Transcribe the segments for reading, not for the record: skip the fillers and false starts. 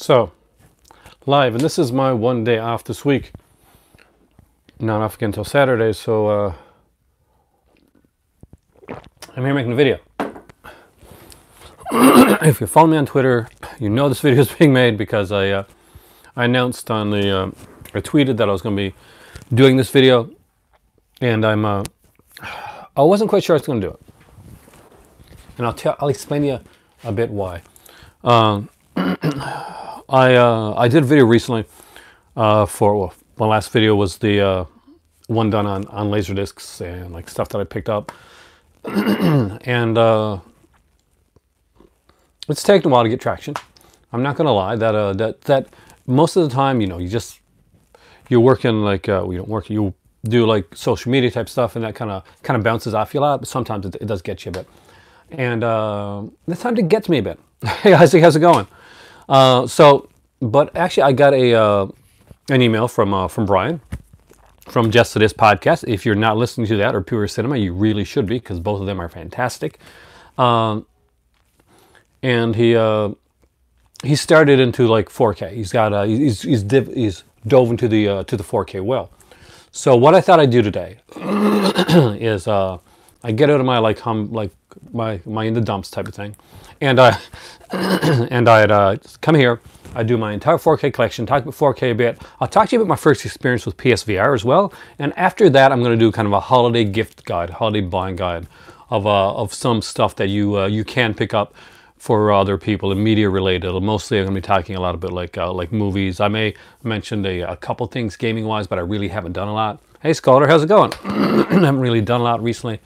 So, live, and this is my one day off this week. Not off again until Saturday, so I'm here making a video. If you follow me on Twitter, you know this video is being made because I announced on the, I tweeted that I was going to be doing this video, and I wasn't quite sure I was going to do it. And I'll explain to you a bit why. I did a video recently well, my last video was the one done on Laserdiscs and like stuff that I picked up. And it's taken a while to get traction. I'm not gonna lie, that most of the time, you know, you're working like you do like social media type stuff, and that kind of bounces off you a lot, but sometimes it does get you a bit. And it's time to get to me a bit. Hey, how's it going? But actually, I got an email from Brian from Just to This podcast. If you're not listening to that or Pure Cinema, you really should be, because both of them are fantastic. And he started into like 4K. He's got he's dove into the 4K well. So what I thought I'd do today is I get out of my my in the dumps type of thing, and I'd come here. I do my entire 4K collection, talk about 4K a bit. I'll talk to you about my first experience with PSVR as well. And after that, I'm going to do kind of a holiday gift guide, holiday buying guide of some stuff that you can pick up for other people and media related. Mostly I'm going to be talking a lot about like movies. I may mention a couple things gaming wise, but I really haven't done a lot. Hey Scholar, how's it going? I haven't really done a lot recently.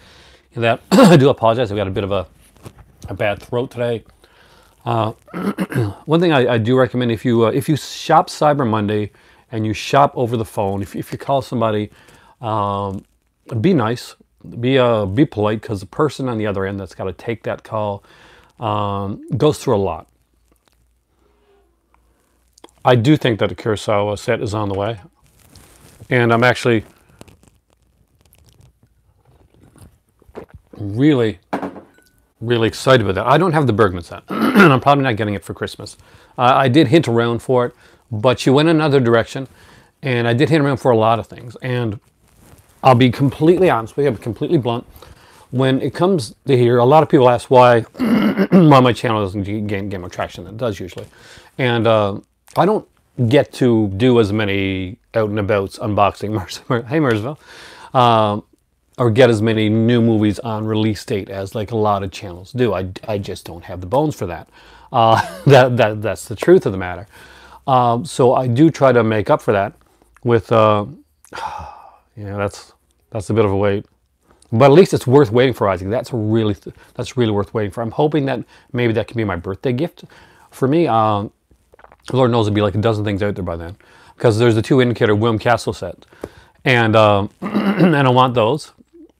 That I do apologize. I've got a bit of a bad throat today. One thing I do recommend, if you shop Cyber Monday and you shop over the phone, if you call somebody, be nice, be polite, because the person on the other end that's got to take that call goes through a lot. I do think that a Kurosawa set is on the way, and I'm actually really excited about that. I don't have the Bergman set, and I'm probably not getting it for Christmas. I did hint around for it, but she went another direction, and I did hint around for a lot of things. And I'll be completely honest with you, I'll be completely blunt. When it comes to here, a lot of people ask why my channel doesn't gain more traction than it does usually. And I don't get to do as many out and abouts unboxing, hey Mersville, or get as many new movies on release date as like a lot of channels do. I just don't have the bones for that. That's the truth of the matter. So I do try to make up for that with, that's a bit of a wait. But at least it's worth waiting for, Isaac. That's really worth waiting for. I'm hoping that maybe that can be my birthday gift for me. Lord knows there'll be like a dozen things out there by then, because there's the 2 Indicator William Castle set, and and I want those.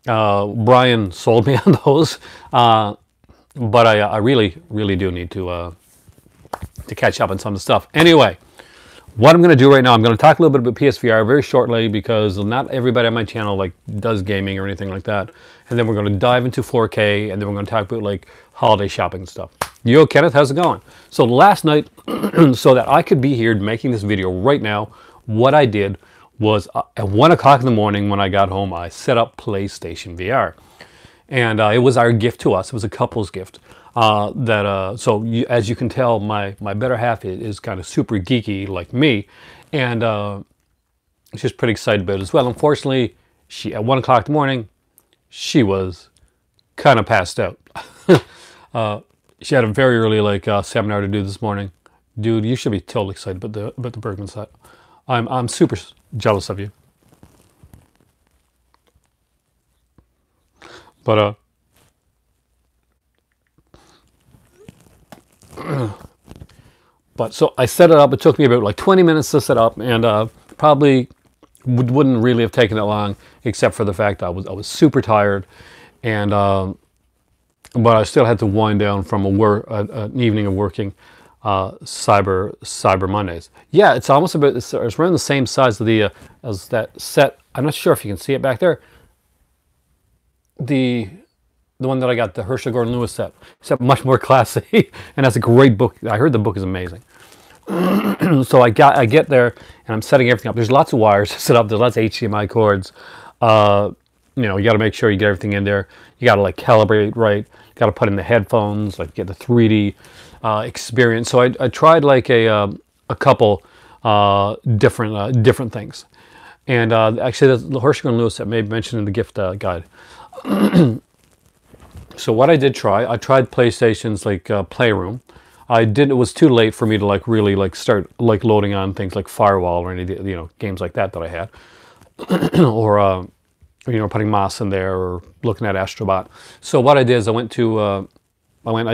Brian sold me on those, but I really do need to catch up on some of the stuff. Anyway, what I'm going to do right now, I'm going to talk a little bit about PSVR very shortly, because not everybody on my channel like does gaming or anything like that. And then we're going to dive into 4K, and then we're going to talk about like holiday shopping and stuff. Yo, Kenneth, how's it going? So last night, so that I could be here making this video right now, what I did was at 1 o'clock in the morning when I got home, I set up PlayStation VR. And it was our gift to us. It was a couple's gift. As you can tell, my better half is kind of super geeky like me, and she's pretty excited about it as well. Unfortunately, at 1 o'clock in the morning, she was kind of passed out. She had a very early seminar to do this morning. Dude, you should be totally excited about the Bergman set. I'm super jealous of you. But so I set it up. It took me about like 20 minutes to set up, and probably wouldn't really have taken that long, except for the fact I was super tired, and but I still had to wind down from an evening of working Cyber Mondays. Yeah, it's almost about it's around the same size of the as that set. I'm not sure if you can see it back there. The one that I got, the Herschel Gordon Lewis set, except much more classy, and that's a great book. I heard the book is amazing. So I get there and I'm setting everything up. There's lots of wires to set up. There's lots of HDMI cords. You know, you got to make sure you get everything in there. You got to like calibrate right. You got to put in the headphones, like get the 3D experience. So I tried like a couple different things. And actually, the Horschel and Lewis that may be mentioned in the gift guide. So what I did try, I tried PlayStation's like Playroom. It was too late for me to like really like start like loading on things like Firewall or any, you know, games like that I had, or you know, putting Moss in there or looking at Astrobot. So what I did is I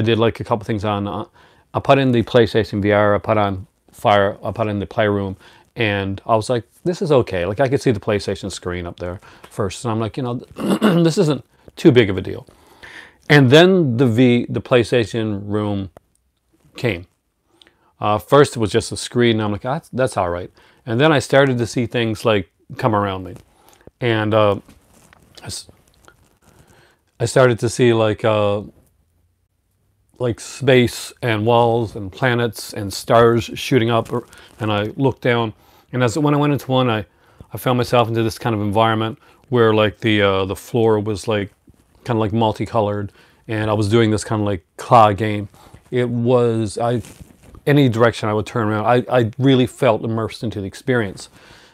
did like a couple things on. I put in the PlayStation VR. I put in the Playroom, and I was like, this is okay. Like I could see the PlayStation screen up there first, and I'm like, you know, this isn't too big of a deal. And then the PlayStation Room came. First it was just a screen, and I'm like, that's all right. And then I started to see things like come around me, and I started to see like space and walls and planets and stars shooting up, and I looked down, and when I went into one, I found myself into this kind of environment where like the floor was like kind of like multicolored, and I was doing this kind of like claw game. It was any direction I would turn around, I really felt immersed into the experience.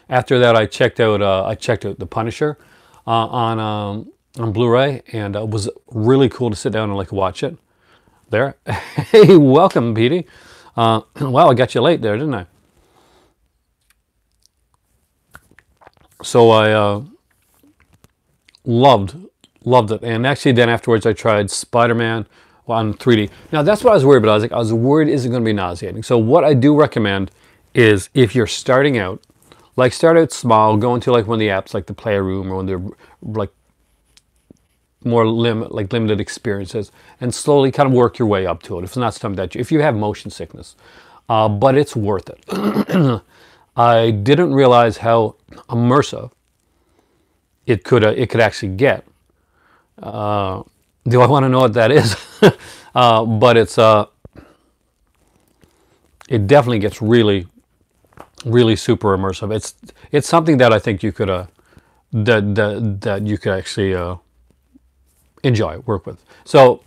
After that, I checked out The Punisher on Blu-ray, and it was really cool to sit down and like watch it. There, hey, welcome, Petey. Wow, I got you late there, didn't I? So I loved it, and actually then afterwards I tried Spider-Man on 3D. Now that's what I was worried about. I was worried, is it going to be nauseating? So what I do recommend is, if you're starting out, like start out small, go into like one of the apps like the Playroom or one of the like more limited experiences, and slowly kind of work your way up to it. If it's not something that if you have motion sickness, but it's worth it. I didn't realize how immersive it could actually get. Do I want to know what that is? But it definitely gets really, really super immersive. It's something that I think you could that you could actually enjoy, work with. So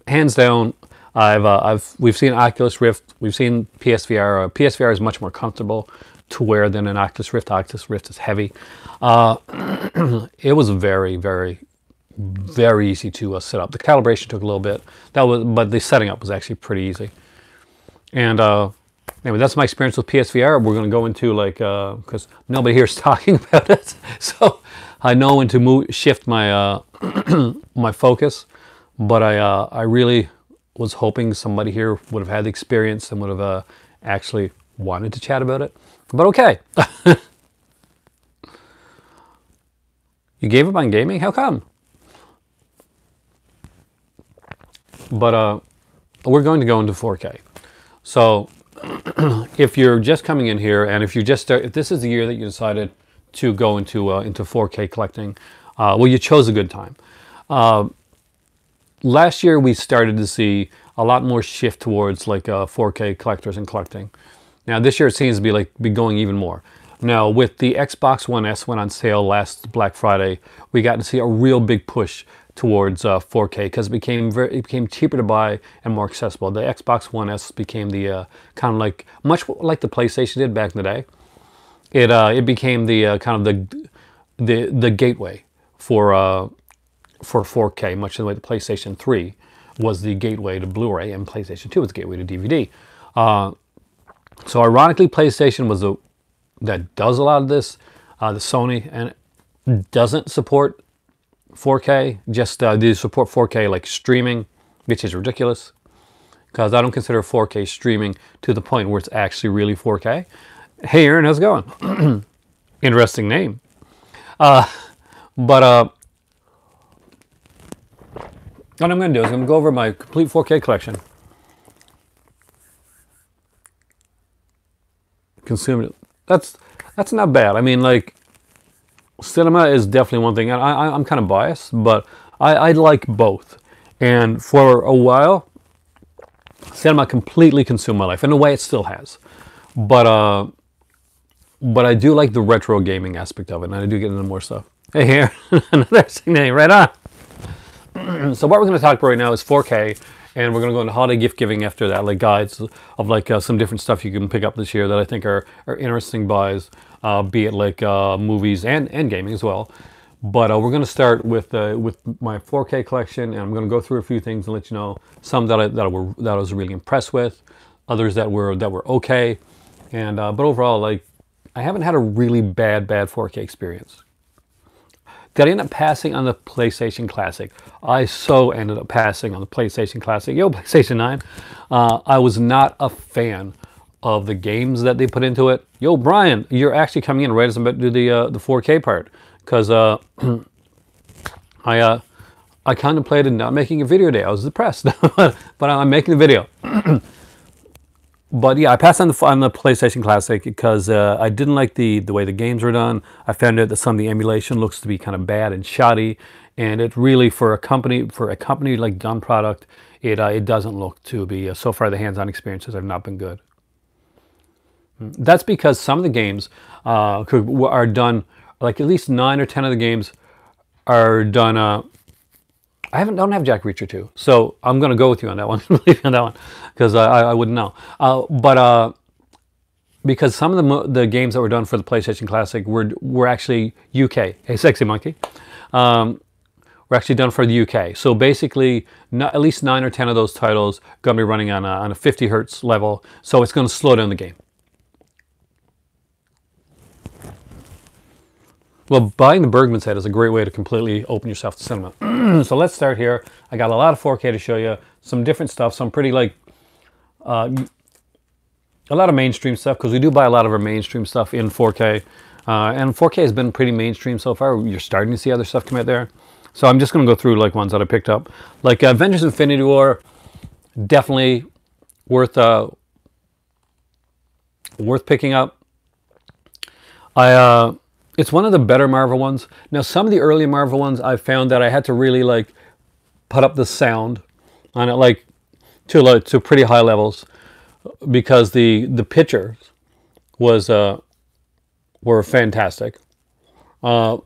hands down, we've seen Oculus Rift, we've seen PSVR. PSVR is much more comfortable to wear than an Oculus Rift. Oculus Rift is heavy. It was very, very, very easy to set up. The calibration took a little bit. But the setting up was actually pretty easy. And anyway, that's my experience with PSVR. We're going to go into like because nobody here is talking about it, so I know when to shift my my focus. But I really was hoping somebody here would have had the experience and would have actually wanted to chat about it. But okay. You gave up on gaming? How come? But we're going to go into 4K. So if you're just coming in here, and if this is the year that you decided to go into 4K collecting, well, you chose a good time. Last year we started to see a lot more shift towards like 4K collectors and collecting. Now this year it seems to be going even more. Now with the Xbox One S went on sale last Black Friday, we got to see a real big push towards 4K because it became cheaper to buy and more accessible. The Xbox One S became the kind of like much like the PlayStation did back in the day. It became the kind of the gateway for 4K, much the way the PlayStation 3 was the gateway to Blu-ray and PlayStation 2 was the gateway to DVD. So ironically, PlayStation was that does a lot of this. The Sony and it doesn't support 4K. Just they support 4K like streaming, which is ridiculous because I don't consider 4K streaming to the point where it's actually really 4K. Hey Aaron, how's it going? Interesting name. But what I'm going to do is I'm going to go over my complete 4K collection. Consume it. That's not bad. I mean, like, cinema is definitely one thing. I'm kind of biased, but I like both. And for a while, cinema completely consumed my life. In a way, it still has. But I do like the retro gaming aspect of it, and I do get into more stuff. Hey, here, another thing, right on. So what we're going to talk about right now is 4K, and we're going to go into holiday gift giving after that, like guides of like some different stuff you can pick up this year that I think are interesting buys, be it like movies and gaming as well. But we're going to start with my 4K collection, and I'm going to go through a few things and let you know some that I was really impressed with, others that were okay, and but overall, like, I haven't had a really bad 4K experience. Did I end up passing on the PlayStation Classic? I so ended up passing on the PlayStation Classic. Yo, PlayStation 9. I was not a fan of the games that they put into it. Yo, Brian, you're actually coming in right as I'm about to do the 4K part. Because I contemplated not making a video today. I was depressed. But I'm making the video. But yeah, I passed on the PlayStation Classic because I didn't like the way the games were done. I found out that some of the emulation looks to be kind of bad and shoddy, and it really, for a company like Gun Product, it doesn't look to be. So far, the hands-on experiences have not been good. That's because some of the games are done, like at least 9 or 10 of the games are done. I don't have Jack Reacher 2, so I'm going to go with you on that one. Believe me on that one, because I wouldn't know. But because some of the games that were done for the PlayStation Classic were actually UK. Hey, Sexy Monkey. Were actually done for the UK. So basically, at least 9 or 10 of those titles going to be running on a 50 hertz level, so it's going to slow down the game. Well, buying the Bergman set is a great way to completely open yourself to cinema. So let's start here. I got a lot of 4K to show you, some different stuff, some pretty like, a lot of mainstream stuff, because we do buy a lot of our mainstream stuff in 4K. And 4K has been pretty mainstream so far. You're starting to see other stuff come out there. So I'm just going to go through like ones that I picked up. Like Avengers Infinity War, definitely worth picking up. It's one of the better Marvel ones. Now, some of the early Marvel ones, I found that I had to really like put up the sound on it, like to pretty high levels, because the pictures were fantastic. But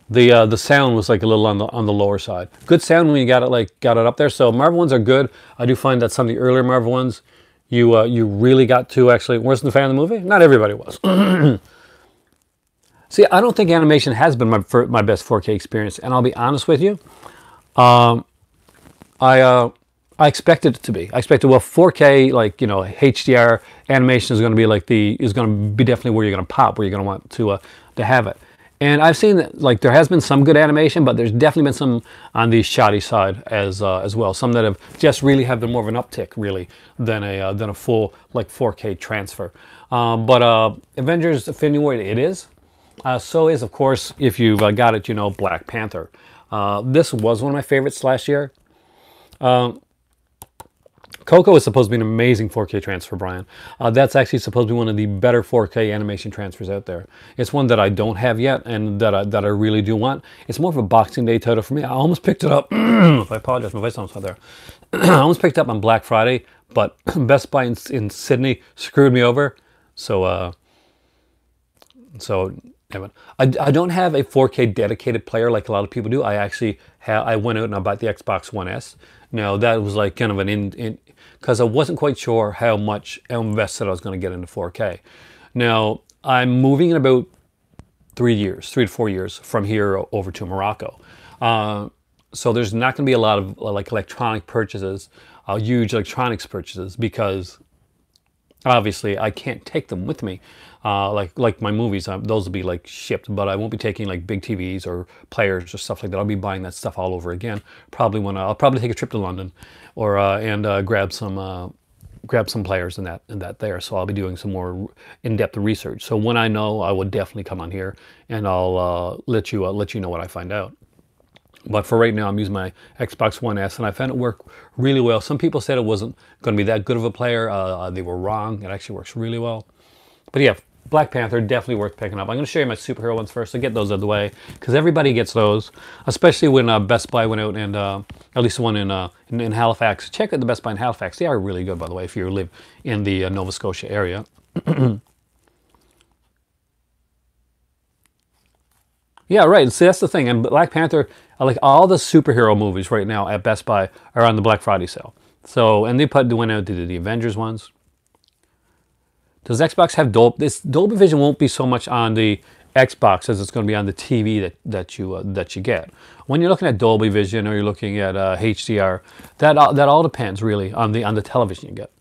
the sound was like a little on the lower side. Good sound when you got it up there. So Marvel ones are good. I do find that some of the earlier Marvel ones, you really got to actually. Wasn't a fan of the movie? Not everybody was. See, I don't think animation has been my best 4K experience, and I'll be honest with you. I expected it to be. I expected, well, 4K, like, you know, HDR animation is going to be definitely where you're going to pop, where you're going to want to have it. And I've seen that, like, there has been some good animation, but there's definitely been some on the shoddy side as well. Some that have just really have been more of an uptick, really, than a full like 4K transfer. But Avengers: Infinity War, it is. So is, of course, if you've got it, you know, Black Panther. This was one of my favorites last year. Coco is supposed to be an amazing 4K transfer, Brian. That's actually supposed to be one of the better 4K animation transfers out there. It's one that I don't have yet, and that I really do want. It's more of a Boxing Day title for me. I almost picked it up. I apologize, my voice almost not there. I almost picked it up on Black Friday, but Best Buy in Sydney screwed me over. So I don't have a 4K dedicated player like a lot of people do. I went out and I bought the Xbox One S. Now that was like kind of an because I wasn't quite sure how invested I was going to get into 4K. Now I'm moving in about 3 to 4 years from here over to Morocco. So there's not going to be a lot of like electronic purchases, huge electronics purchases, because obviously I can't take them with me. Like my movies, those will be like shipped, but I won't be taking like big TVs or players or stuff like that. I'll be buying that stuff all over again. I'll probably take a trip to London, or and grab some players and that there. So I'll be doing some more in-depth research. So when I know, I will definitely come on here and I'll let you know what I find out. But for right now, I'm using my Xbox One S, and I found it work really well. Some people said it wasn't going to be that good of a player. They were wrong. It actually works really well. But yeah, Black Panther, definitely worth picking up. I'm going to show you my superhero ones first to get those out of the way, because everybody gets those, especially when Best Buy went out, and at least the one in Halifax. Check out the Best Buy in Halifax. They are really good, by the way, if you live in the Nova Scotia area. Yeah, right. See, that's the thing. And Black Panther, like all the superhero movies right now at Best Buy are on the Black Friday sale. So, and they went out to the Avengers ones. Does Xbox have Dolby? This Dolby Vision won't be so much on the Xbox as it's going to be on the TV that you get. When you're looking at Dolby Vision or you're looking at HDR, that all depends really on the television you get.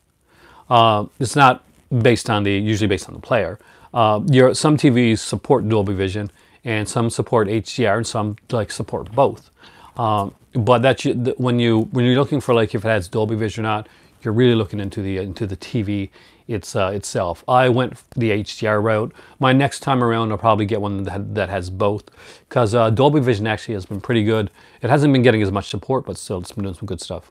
It's not based on usually based on the player. Some TVs support Dolby Vision, and some support HDR, and some like support both. But when you're looking for like if it has Dolby Vision or not, you're really looking into the TV itself. I went the HDR route. My next time around, I'll probably get one that has both, because Dolby Vision actually has been pretty good. It hasn't been getting as much support, but still, it's been doing some good stuff.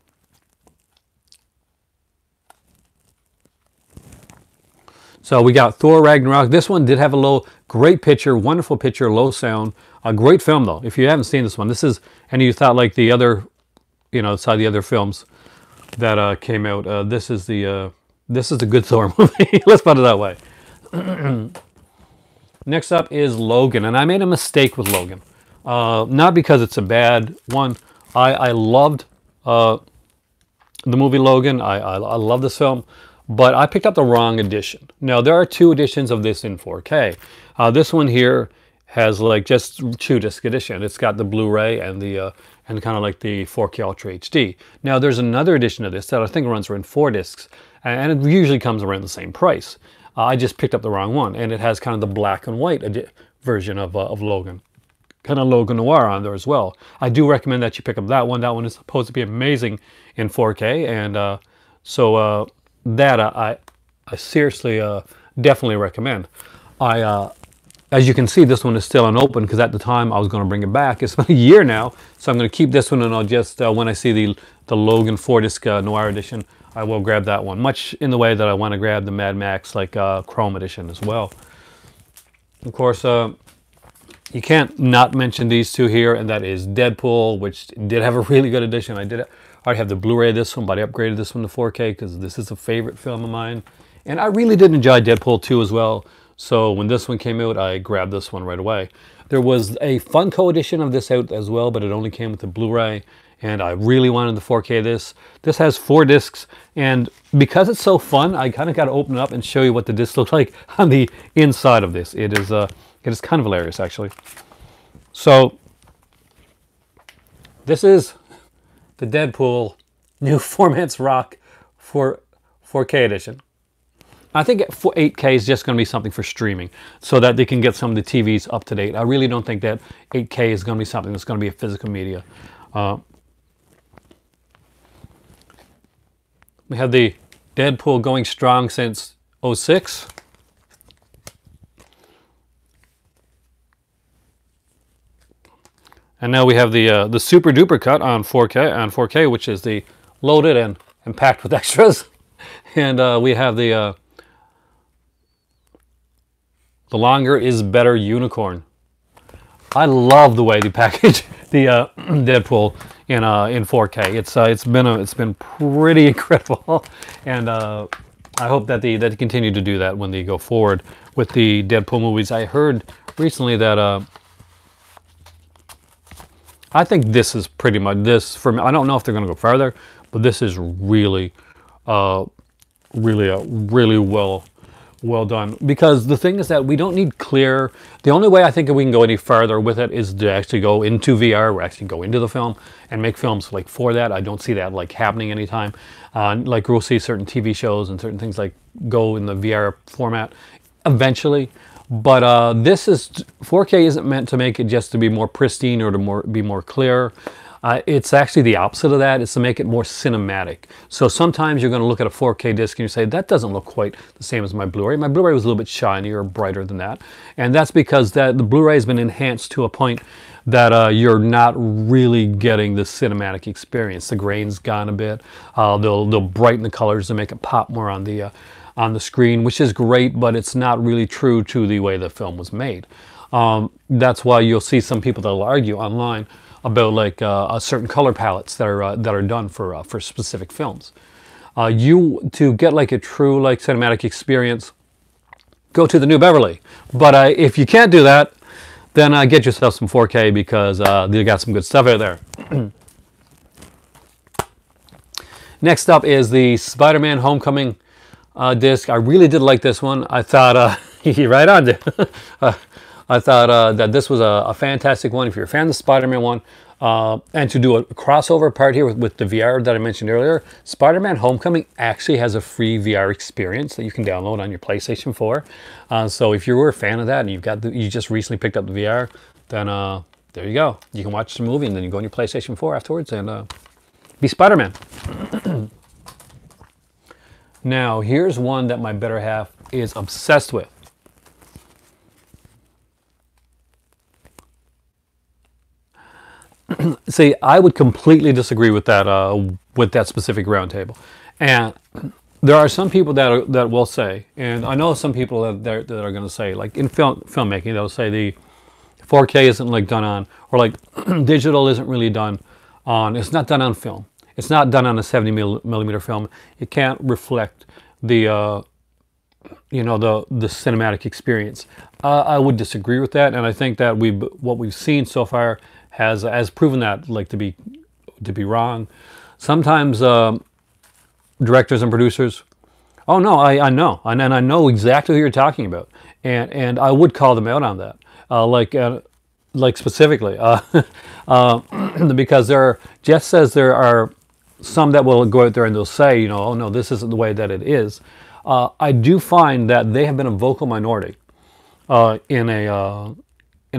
So we got Thor Ragnarok. This one did have a great picture, wonderful picture, low sound. A great film though. If you haven't seen this one, and you thought like the other, saw the other films that came out. This is the good Thor movie. Let's put it that way. Next up is Logan, and I made a mistake with Logan. Not because it's a bad one. I loved the movie Logan. I love this film. But I picked up the wrong edition. Now, there are 2 editions of this in 4K. This one here has like just 2-disc edition. It's got the Blu-ray and and kind of like the 4K Ultra HD. Now, there's another edition of this that I think runs around 4 discs, and it usually comes around the same price. I just picked up the wrong one, and it has kind of the black and white version of Logan. Kind of Logan Noir on there as well. I do recommend that you pick up that one. That one is supposed to be amazing in 4K, and that I seriously definitely recommend. As you can see, this one is still unopened, because at the time I was going to bring it back. It's been a year now, so I'm going to keep this one, and I'll just when I see the Logan 4-disc Noir edition, I will grab that one. Much in the way that I want to grab the Mad Max Chrome edition as well. Of course, you can't not mention these 2 here, and that is Deadpool, which did have a really good edition. I already have the Blu-ray of this one, but I upgraded this one to 4K because this is a favorite film of mine. And I really did enjoy Deadpool 2 as well. So when this one came out, I grabbed this one right away. There was a Funko edition of this out as well, but it only came with the Blu-ray. And I really wanted the 4K of this. This has 4 discs. And because it's so fun, I kind of got to open it up and show you what the discs look like on the inside of this. It is kind of hilarious, actually. So this is the Deadpool New Formats Rock for 4K edition. I think 8K is just going to be something for streaming, so that they can get some of the TVs up to date. I really don't think that 8K is going to be something that's going to be a physical media. We have the Deadpool going strong since 06. And now we have the super duper cut on 4K, which is the loaded and packed with extras. And we have the longer is better unicorn. I love the way they package the Deadpool in 4K. It's been pretty incredible, and I hope that they continue to do that when they go forward with the Deadpool movies. I heard recently that I think this is pretty much this for me. I don't know if they're going to go further, but this is really really well done, because the thing is that we don't need clear. The only way I think we can go any further with it is to actually go into VR, or actually go into the film and make films like for that. I don't see that like happening anytime. Like we'll see certain TV shows and certain things like go in the VR format eventually. But this is 4K isn't meant to make it just to be more pristine or to be more clear. It's actually the opposite of that. It's to make it more cinematic. So sometimes you're going to look at a 4K disc and you say, that doesn't look quite the same as my Blu-ray. My Blu-ray was a little bit shinier or brighter than that. And that's because the Blu-ray has been enhanced to a point that you're not really getting the cinematic experience. The grain's gone a bit. They'll brighten the colors to make it pop more on the on the screen, which is great, but it's not really true to the way the film was made. That's why you'll see some people that will argue online about like certain color palettes that are done for specific films. You to get like a true like cinematic experience, go to the New Beverly. But if you can't do that, then get yourself some 4K because they got some good stuff out there. Next up is the Spider-Man Homecoming disc. I really did like this one. I thought, right on there. I thought that this was a fantastic one. If you're a fan of the Spider-Man one, and to do a crossover part here with the VR that I mentioned earlier, Spider-Man Homecoming actually has a free VR experience that you can download on your PlayStation 4. So if you were a fan of that and you just recently picked up the VR, then there you go. You can watch the movie and then you go on your PlayStation 4 afterwards and be Spider-Man. Now, here's one that my better half is obsessed with. See, I would completely disagree with that specific roundtable, and there are some people that will say, and I know some people that are going to say, like in filmmaking, they'll say the 4K isn't like done on, or like digital isn't really done on. It's not done on film. It's not done on a 70 millimeter film. It can't reflect the you know, the cinematic experience. I would disagree with that, and I think that what we've seen so far has proven that like to be wrong. Sometimes directors and producers, oh no, I know, and I know exactly who you're talking about, and I would call them out on that, like specifically, because Jeff says there are some that will go out there and they'll say, you know, oh no, this isn't the way that it is. I do find that they have been a vocal minority in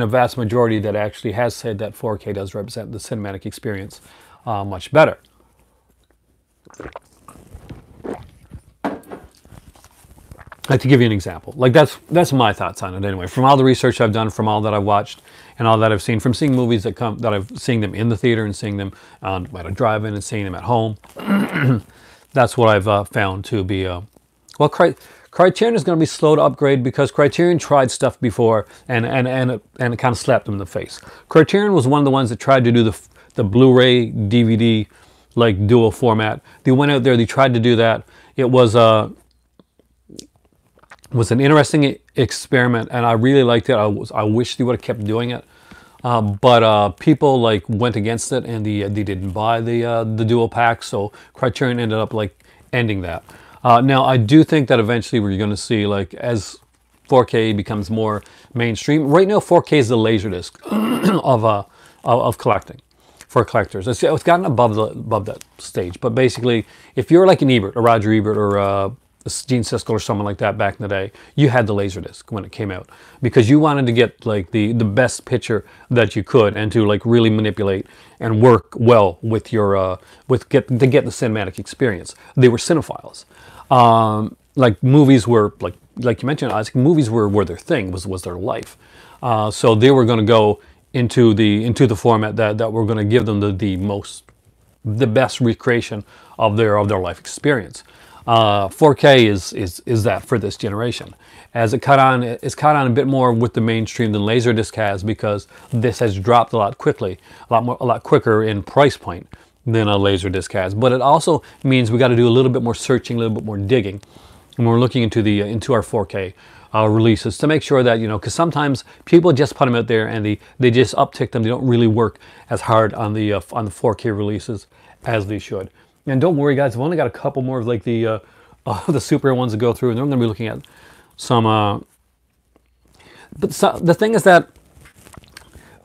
a vast majority that actually has said that 4K does represent the cinematic experience much better. Like, to give you an example, like that's my thoughts on it anyway. From all the research I've done, from all that I've watched, and all that I've seen, from seeing movies that I've seen them in the theater and seeing them at a drive-in and seeing them at home, that's what I've found to be. Well, Criterion is going to be slow to upgrade because Criterion tried stuff before and it kind of slapped them in the face. Criterion was one of the ones that tried to do the Blu-ray DVD like dual format. They went out there, they tried to do that. It was an interesting experiment, and I really liked it. I wish they would have kept doing it, but people like went against it, and they didn't buy the dual pack. So Criterion ended up like ending that. Now I do think that eventually we're going to see, like, as 4K becomes more mainstream. Right now 4K is the laserdisc of collecting for collectors. It's gotten above that stage, but basically, if you're like an Ebert, a Roger Ebert, or Gene Siskel or someone like that back in the day, you had the Laserdisc when it came out because you wanted to get like the best picture that you could and to like really manipulate and work well with your to get the cinematic experience. They were cinephiles. Like movies were like you mentioned, Isaac. Movies were their thing, was their life. So they were going to go into the format that were going to give them the best recreation of their life experience. 4K is that for this generation. As it's caught on a bit more with the mainstream than Laserdisc has, because this has dropped a lot quicker in price point than a Laserdisc has. But it also means we got to do a little bit more searching, a little bit more digging when we're looking into our 4K releases to make sure that, you know, because sometimes people just put them out there and they just uptick them. They don't really work as hard on the 4K releases as they should. And don't worry, guys. I've only got a couple more of like the super ones to go through, and then I'm going to be looking at some. The thing is that,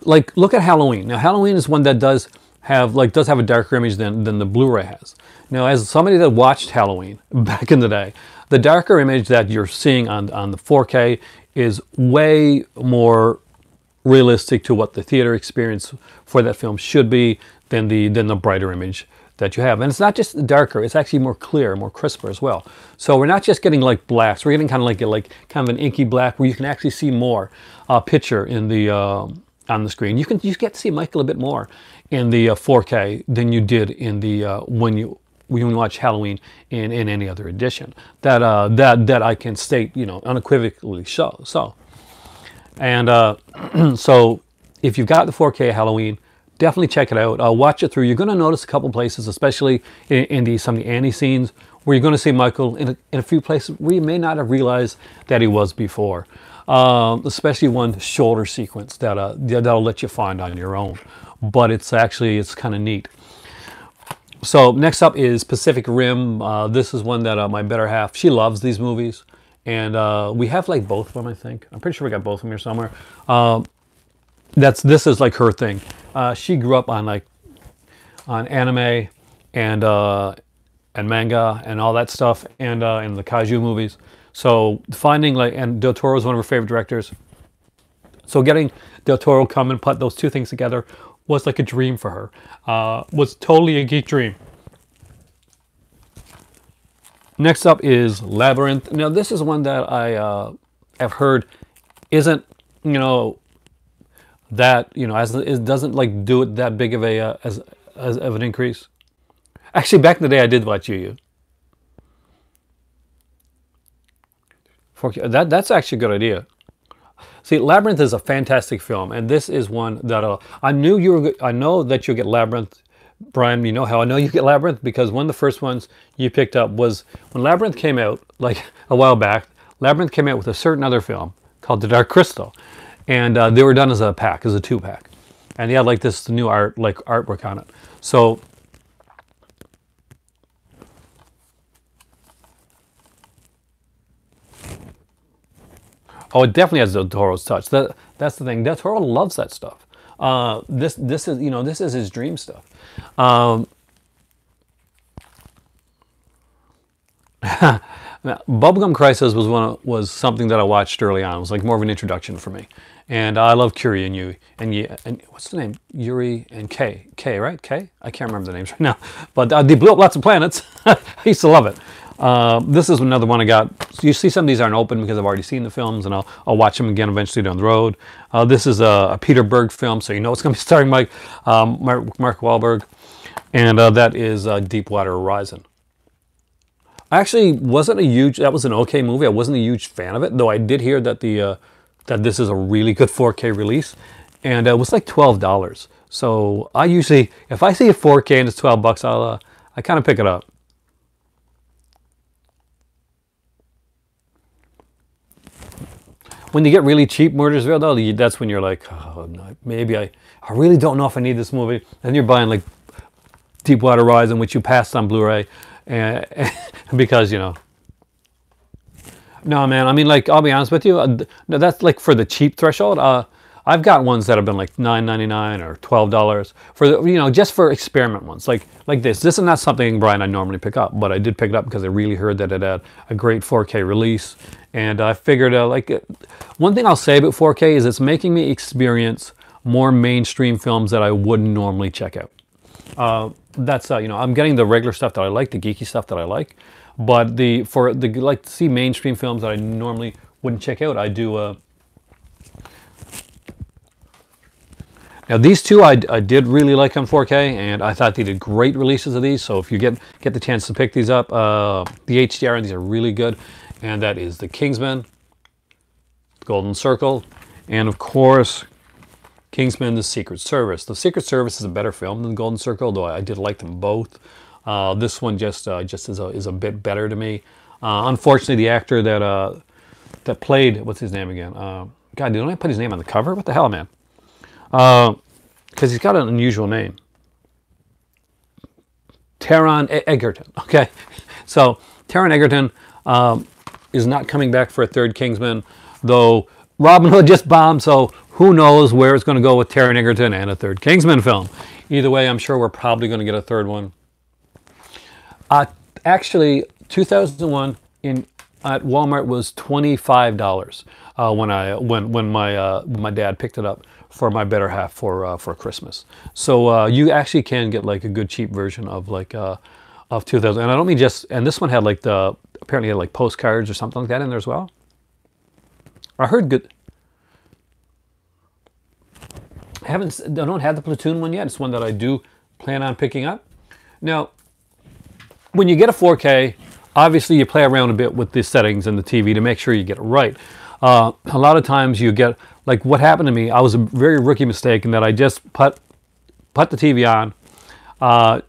like, look at Halloween. Now, Halloween is one that does have a darker image than the Blu-ray has. Now, as somebody that watched Halloween back in the day, the darker image that you're seeing on the 4K is way more realistic to what the theater experience for that film should be than the brighter image that you have. And it's not just darker, it's actually more clear, more crisper as well. So we're not just getting like blacks, we're getting kind of an inky black where you can actually see more picture in the on the screen. You get to see Michael a bit more in the 4K than you did in the when when you watch Halloween in any other edition. That that I can state, you know, unequivocally so. And so if you've got the 4K Halloween, definitely check it out. Watch it through. You're going to notice a couple places, especially in some of the Annie scenes, where you're going to see Michael in a few places where you may not have realized that he was before. Especially one shoulder sequence that'll let you find on your own. But it's kind of neat. So next up is Pacific Rim. This is one that my better half, she loves these movies. And we have like both of them, I think. I'm pretty sure we got both of them here somewhere. This is like her thing. She grew up on anime and manga and all that stuff, and in the kaiju movies. So finding and Del Toro is one of her favorite directors. So getting Del Toro come and put those two things together was like a dream for her. Was totally a geek dream. Next up is Labyrinth. Now this is one that I have heard isn't, you know, that, you know, it doesn't like do it that big of a as of an increase. Actually, back in the day, I did watch Yu. That's actually a good idea. See, Labyrinth is a fantastic film, and this is one that I know that you'll get Labyrinth, Brian. You know how I know you get Labyrinth, because one of the first ones you picked up was when Labyrinth came out, like a while back. Labyrinth came out with a certain other film called The Dark Crystal, and they were done as a pack, as a 2-pack, and they had like this new artwork on it. So. Oh, it definitely has Del Toro's touch. That's the thing. Del Toro loves that stuff. This is, you know, this is his dream stuff. Bubblegum Crisis was something that I watched early on. It was like more of an introduction for me. And I love Curie and Yui. And what's the name? Yuri and Kay. Kay, right? Kay? I can't remember the names right now. But they blew up lots of planets. I used to love it. This is another one I got. So you see some of these aren't open because I've already seen the films, and I'll watch them again eventually down the road. This is a Peter Berg film, so you know it's going to be starring Mark Wahlberg. And that is Deepwater Horizon. I actually wasn't that was an okay movie. I wasn't a huge fan of it, though I did hear that that this is a really good 4K release, and it was like $12. So I usually, if I see a 4K and it's $12, I kind of pick it up. When you get really cheap Murdersville, though, that's when you're like, oh, no, maybe I really don't know if I need this movie. And you're buying like Deepwater Horizon, which you passed on Blu-ray, and because, you know. No, man, I mean, like, I'll be honest with you, no, that's like for the cheap threshold. I've got ones that have been like $9.99 or $12 for the, you know, just for experiment ones like this. This is not something, Brian, I normally pick up, but I did pick it up because I really heard that it had a great 4K release, and I figured one thing I'll say about 4K is it's making me experience more mainstream films that I wouldn't normally check out. That's you know, I'm getting the regular stuff that I like, the geeky stuff that I like, but like to see mainstream films that I normally wouldn't check out, I do. Now these two I did really like on 4K, and I thought they did great releases of these. So if you get the chance to pick these up, the HDR on these are really good. And that is The Kingsman, Golden Circle, and of course Kingsman: The Secret Service. The Secret Service is a better film than Golden Circle, though I did like them both. This one just is a bit better to me. Unfortunately, the actor that played, what's his name again? God, don't I put his name on the cover? What the hell, man? Because he's got an unusual name. Taron Egerton. Okay, so Taron Egerton is not coming back for a third Kingsman, though Robin Hood just bombed, so who knows where it's going to go with Taron Egerton and a third Kingsman film. Either way, I'm sure we're probably going to get a third one. Actually, 2001 at Walmart was $25 when my dad picked it up for my better half for Christmas. So you actually can get like a good cheap version of of 2000. And I don't mean just, and this one had like apparently had like postcards or something like that in there as well. I heard good. I don't have the Platoon one yet. It's one that I do plan on picking up. Now, when you get a 4K, obviously you play around a bit with the settings and the TV to make sure you get it right. A lot of times you get, like what happened to me, I was a very rookie mistake in that I just put the TV on,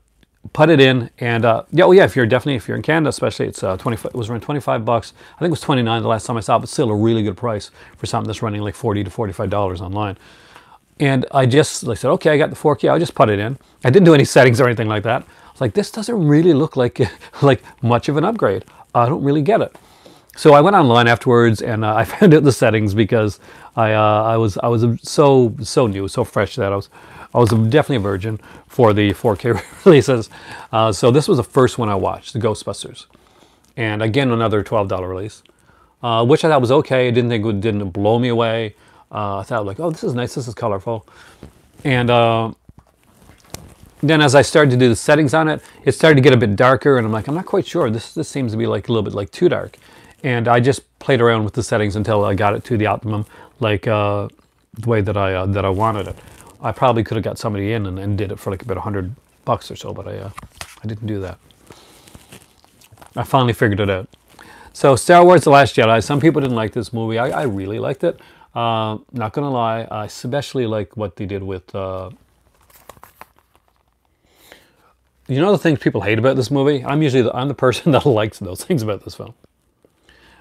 put it in, and yeah, oh yeah, if you're in Canada, especially, it's 25. It was around $25. I think it was 29 the last time I saw it, but still a really good price for something that's running like $40 to $45 online. And I just like said, okay, I got the 4K. I'll just put it in. I didn't do any settings or anything like that. I was like, this doesn't really look like like much of an upgrade. I don't really get it. So I went online afterwards and I found out the settings because I was so new, so fresh that I was definitely a virgin for the 4K releases. So this was the first one I watched, the Ghostbusters, and again another $12 release, which I thought was okay. I didn't think it didn't blow me away. I thought like, oh, this is nice, this is colorful, and then as I started to do the settings on it, it started to get a bit darker, and I'm like, I'm not quite sure. This seems to be like a little bit like too dark. And I just played around with the settings until I got it to the optimum, like the way that I wanted it. I probably could have got somebody in and did it for like about $100 or so, but I didn't do that. I finally figured it out. So Star Wars: The Last Jedi. Some people didn't like this movie. I really liked it. Not gonna lie, I especially like what they did with. You know the things people hate about this movie? I'm the person that likes those things about this film.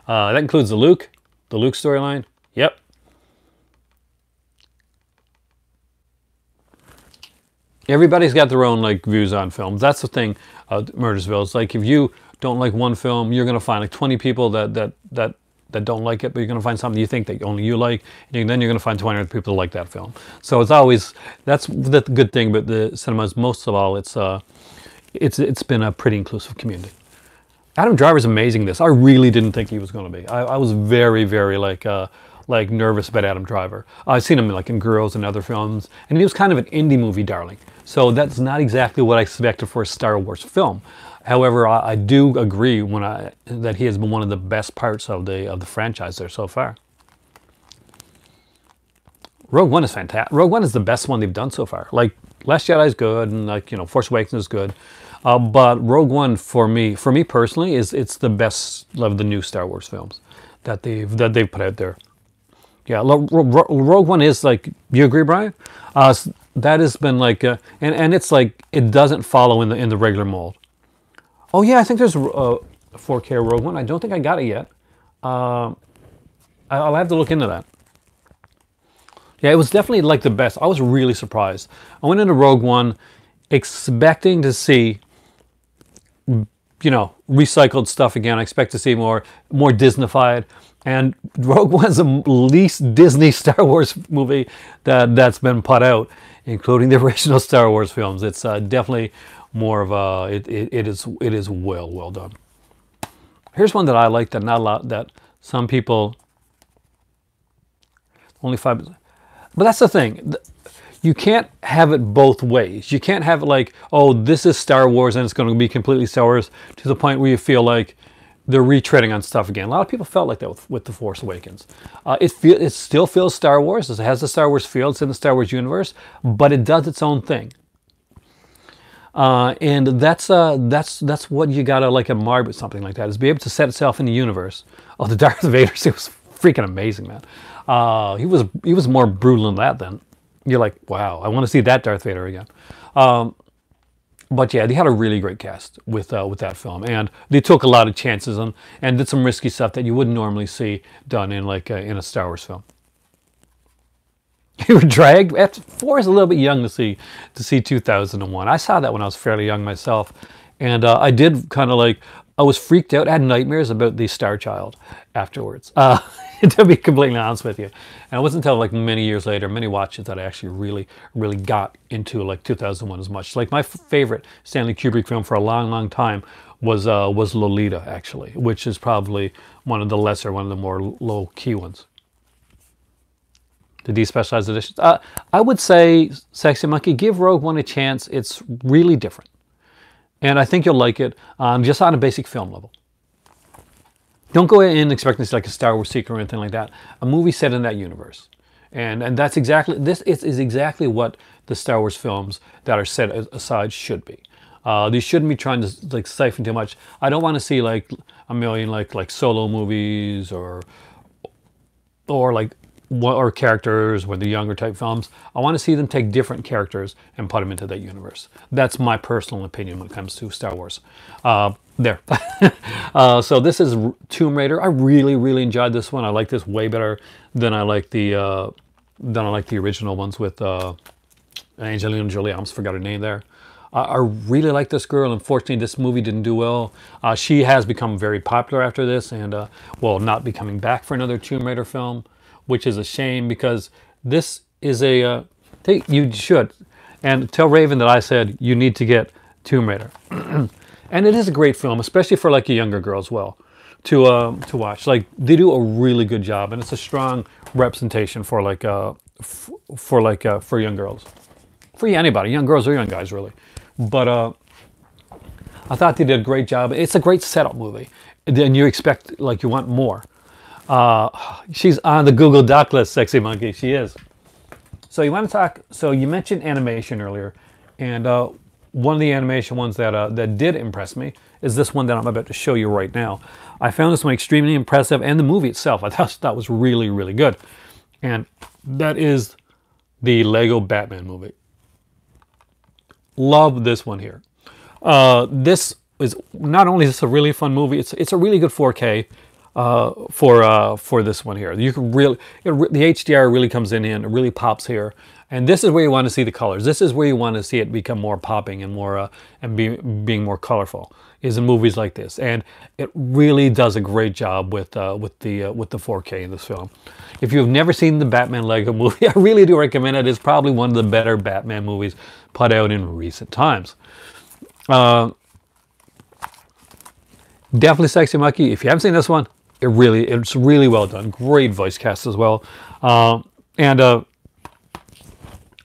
That includes the Luke storyline. Yep. Everybody's got their own like views on films. That's the thing. Murdersville. It's like if you don't like one film, you're gonna find like 20 people that don't like it, but you're gonna find something you think that only you like, and then you're gonna find 20 other people that like that film. So it's always, that's the good thing about the cinemas. Most of all, it's been a pretty inclusive community. Adam Driver's amazing in this. I really didn't think he was going to be. I was very, very like nervous about Adam Driver. I've seen him like in Girls and other films, and he was kind of an indie movie darling. So that's not exactly what I expected for a Star Wars film. However, I do agree that he has been one of the best parts of the franchise there so far. Rogue One is fantastic. Rogue One is the best one they've done so far. Like Last Jedi is good, and like Force Awakens is good. But Rogue One for me personally it's the best of the new Star Wars films that they've put out there. Yeah, Rogue One is like, you agree, Brian? That has been like, and it's like it doesn't follow in the regular mold. Oh yeah, I think there's a 4K Rogue One. I don't think I got it yet. I'll have to look into that. Yeah, it was definitely like the best. I was really surprised. I went into Rogue One expecting to see, recycled stuff again. I expect to see more Disneyfied. And Rogue One's the least Disney Star Wars movie that's been put out, including the original Star Wars films. It's definitely more of a, it is well done. Here's one that I like that not a lot, that some people, only 5, but that's the thing. You can't have it both ways. You can't have it like, oh, this is Star Wars and it's going to be completely Star Wars, to the point where you feel like they're retreading on stuff again. A lot of people felt like that with The Force Awakens. It still feels Star Wars. It has the Star Wars feel. It's in the Star Wars universe, but it does its own thing. And that's what you gotta like admire with something like that, is be able to set itself in the universe. Oh, the Darth Vader, it was freaking amazing, man. He was more brutal than that. Then you're like, wow, I want to see that Darth Vader again. But yeah, they had a really great cast with that film, and they took a lot of chances and did some risky stuff that you wouldn't normally see done in like in a Star Wars film. You were dragged. 4 is a little bit young to see 2001. I saw that when I was fairly young myself, and I did kind of like, I was freaked out. I had nightmares about the Star Child afterwards. To be completely honest with you, and it wasn't until like many years later, many watches, that I actually really got into like 2001 as much. Like my favorite Stanley Kubrick film for a long time was Lolita, actually, which is probably one of the more low key ones. The despecialized editions. I would say, Sexy Monkey, give Rogue One a chance. It's really different, and I think you'll like it, just on a basic film level. Don't go in expecting it's like a Star Wars sequel or anything like that. A movie set in that universe, and that's exactly, this is exactly what the Star Wars films that are set aside should be. These shouldn't be trying to like siphon too much. I don't want to see like a million like solo movies or like or characters with the younger type films. I want to see them take different characters and put them into that universe. That's my personal opinion when it comes to Star Wars. There. So this is Tomb Raider. I really enjoyed this one. I like this way better than I like the original ones with Angelina Jolie. I almost forgot her name there. I really like this girl. Unfortunately, this movie didn't do well. She has become very popular after this, and well, not be coming back for another Tomb Raider film, which is a shame because this is a you should, and tell Raven that I said you need to get Tomb Raider, and it is a great film, especially for like a younger girl as well, to watch. Like they do a really good job, and it's a strong representation for like for young girls, for anybody, young girls or young guys really. But I thought they did a great job. It's a great setup movie. Then you expect, like, you want more. She's on the Google Doc list, Sexy Monkey. She is. So you want to talk? So you mentioned animation earlier, and one of the animation ones that did impress me is this one that I'm about to show you right now. I found this one extremely impressive, and the movie itself I thought that was really good, and that is the Lego Batman movie. Love this one here. This is not only is this a really fun movie, it's a really good 4K for this one here. You can really the HDR really comes in and it really pops here. And this is where you want to see the colors. This is where you want to see it become more popping and more being more colorful. Is in movies like this, and it really does a great job with the 4K in this film. If you've never seen the Batman Lego movie, I really do recommend it. It's probably one of the better Batman movies put out in recent times. Definitely Sexy Monkey. If you haven't seen this one, it's really well done. Great voice cast as well, and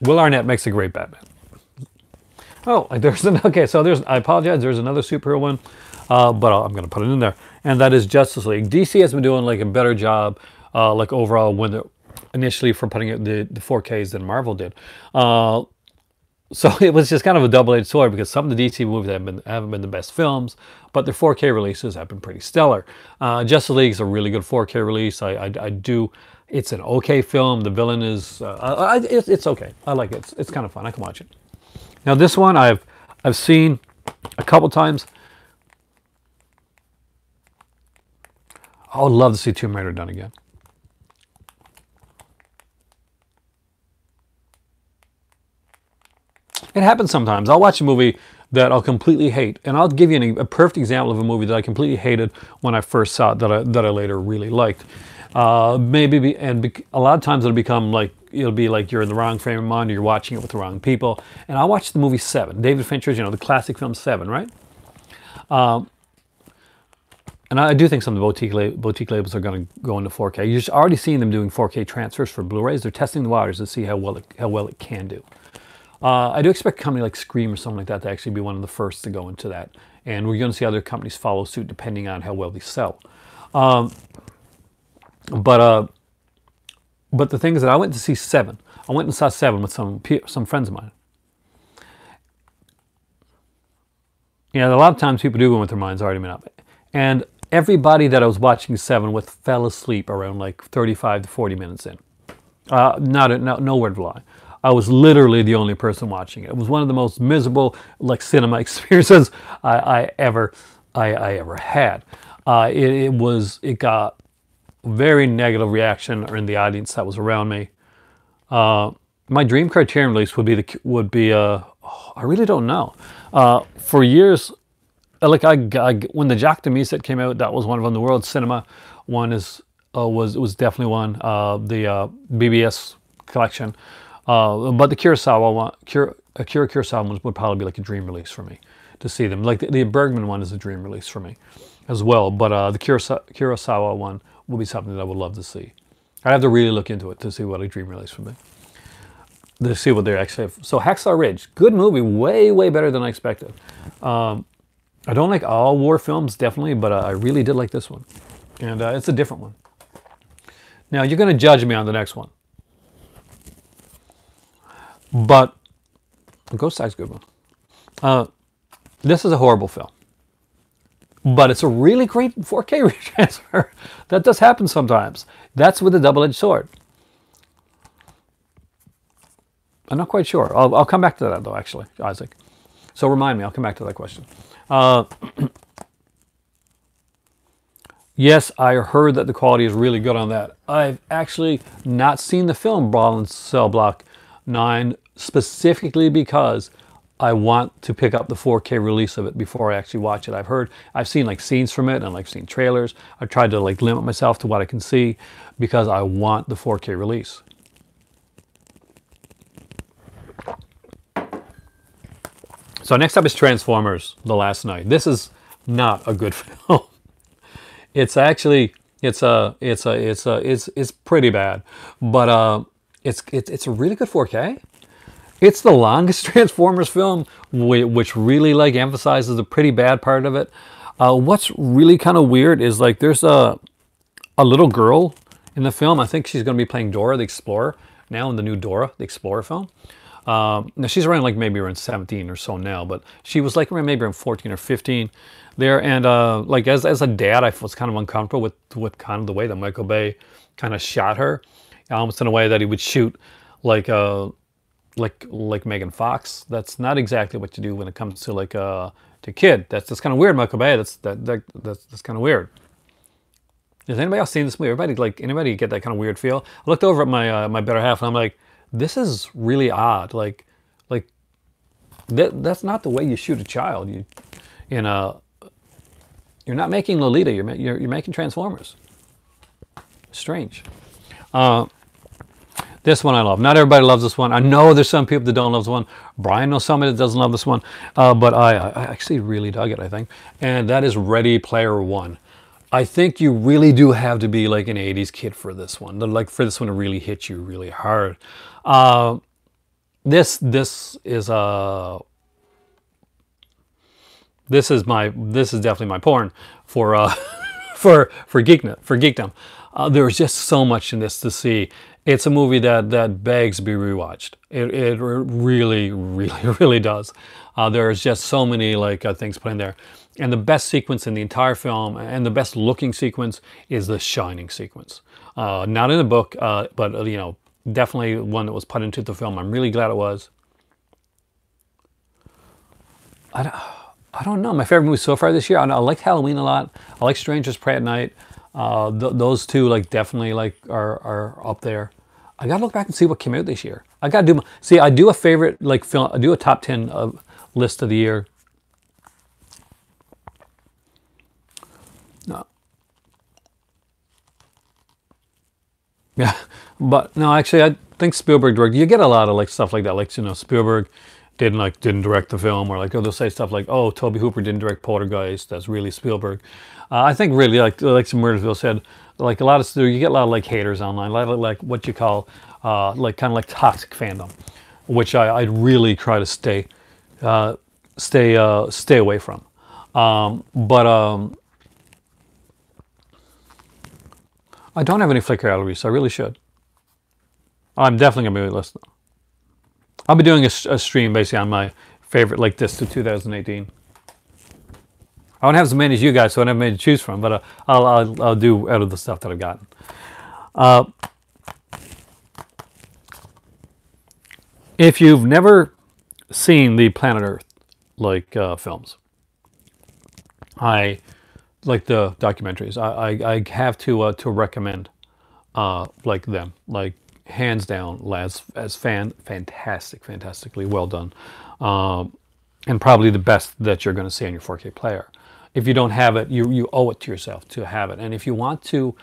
Will Arnett makes a great Batman. Oh, I apologize. There's another superhero one, but I'm going to put it in there, and that is Justice League. DC has been doing like a better job, like overall, initially for putting out the 4Ks than Marvel did. So it was just kind of a double-edged sword because some of the DC movies haven't been the best films, but their 4K releases have been pretty stellar. Justice League is a really good 4K release. It's an okay film. The villain is it's okay. I like it. It's kind of fun. I can watch it. Now this one I've seen a couple times. I would love to see Tomb Raider done again. It happens sometimes. I'll watch a movie that I'll completely hate, and I'll give you a perfect example of a movie that I completely hated when I first saw it that I later really liked. A lot of times it'll be like you're in the wrong frame of mind, or you're watching it with the wrong people. And I watched the movie Seven, David Fincher's, the classic film Seven, right? And I do think some of the boutique labels are going to go into 4K. You're already seeing them doing 4K transfers for Blu-rays. They're testing the waters to see how well it can do. I do expect a company like Scream or something like that to actually be one of the first to go into that. And we're going to see other companies follow suit depending on how well they sell. But the thing is that I went to see Seven. I went and saw Seven with some friends of mine. A lot of times people do go with their minds already made up. And everybody that I was watching Seven with fell asleep around like 35 to 40 minutes in. No word of lie. I was literally the only person watching it. It was one of the most miserable cinema experiences I ever had. It got very negative reaction in the audience that was around me. My dream Criterion release would be I really don't know. For years, when the Jacques Demy set came out, that was one of them. The World Cinema one was definitely one. The BBS collection, but the Kurosawa one, Akira Kurosawa one would probably be like a dream release for me to see them. Like the Bergman one is a dream release for me as well. But the Kurosawa one will be something that I would love to see. I'd have to really look into it to see what a dream release would be. To see what they're actually. So Hacksaw Ridge, good movie, way better than I expected. I don't like all war films, definitely, but I really did like this one. And it's a different one. Now, you're going to judge me on the next one. But Ghost Dog's a good one. This is a horrible film. But it's a really great 4K retransfer. That does happen sometimes. That's with a double-edged sword. I'm not quite sure. I'll come back to that, though, actually, Isaac. So remind me. I'll come back to that question. Yes, I heard that the quality is really good on that. I've actually not seen the film Brawl in Cell Block 9 specifically because I want to pick up the 4K release of it before I actually watch it. I've seen like scenes from it and like seen trailers. I've tried to like limit myself to what I can see because I want the 4K release. So next up is Transformers: The Last Knight. This is not a good film. It's actually it's pretty bad, but it's a really good 4K. It's the longest Transformers film, which really like emphasizes the pretty bad part of it. What's really kind of weird is like there's a little girl in the film. I think she's going to be playing Dora the Explorer now in the new Dora the Explorer film. Now she's around like maybe around 17 or so now, but she was like maybe around 14 or 15 there. And like as a dad, I was kind of uncomfortable with kind of the way that Michael Bay kind of shot her, almost in a way that he would shoot like Megan Fox. That's not exactly what you do when it comes to like to kid. That's kind of weird, Michael Bay. That's kind of weird. Has anybody else seen this movie? Anybody get that kind of weird feel? I looked over at my better half and I'm like, this is really odd. Like that's not the way you shoot a child. You're not making Lolita. You're making Transformers. Strange. This one I love. Not everybody loves this one. I know there's some people that don't love this one. Brian knows somebody that doesn't love this one. But I actually really dug it, I think. And that is Ready Player One. I think you really do have to be like an 80s kid for this one. Like for this one to really hit you really hard. This is definitely my porn for geekdom. There's just so much in this to see. It's a movie that begs to be rewatched. It really, really, really does. There's just so many like things put in there. And the best sequence in the entire film, and the best looking sequence, is the Shining sequence. Not in the book, but you know, definitely one that was put into the film. I'm really glad it was. I don't know. My favorite movie so far this year. I like Halloween a lot. I like Strangers Prey at Night. Those two like definitely like are up there. I gotta look back and see what came out this year. I gotta do. See, I do a favorite like film. I do a top 10 list of the year. No. Yeah, but no, actually, I think Spielberg directed. You get a lot of like stuff like that. Like, you know, Spielberg didn't direct the film, or like they'll say stuff like, "Oh, Tobe Hooper didn't direct Poltergeist. That's really Spielberg." I think really like some Murdersville said, like a lot of you get a lot of like haters online, a lot of like what you call like kind of like toxic fandom, which I really try to stay away from. I don't have any Flickr galleries, so I really should. I'm definitely gonna be listening. I'll be doing a stream basically on my favorite like this to 2018. I don't have as many as you guys, so I don't have many to choose from, but I'll do out of the stuff that I've gotten. If you've never seen the Planet Earth like films, I like the documentaries. I have to recommend like them, like hands down, as fantastically well done, and probably the best that you're going to see on your 4K player. If you don't have it, you owe it to yourself to have it. And if you want to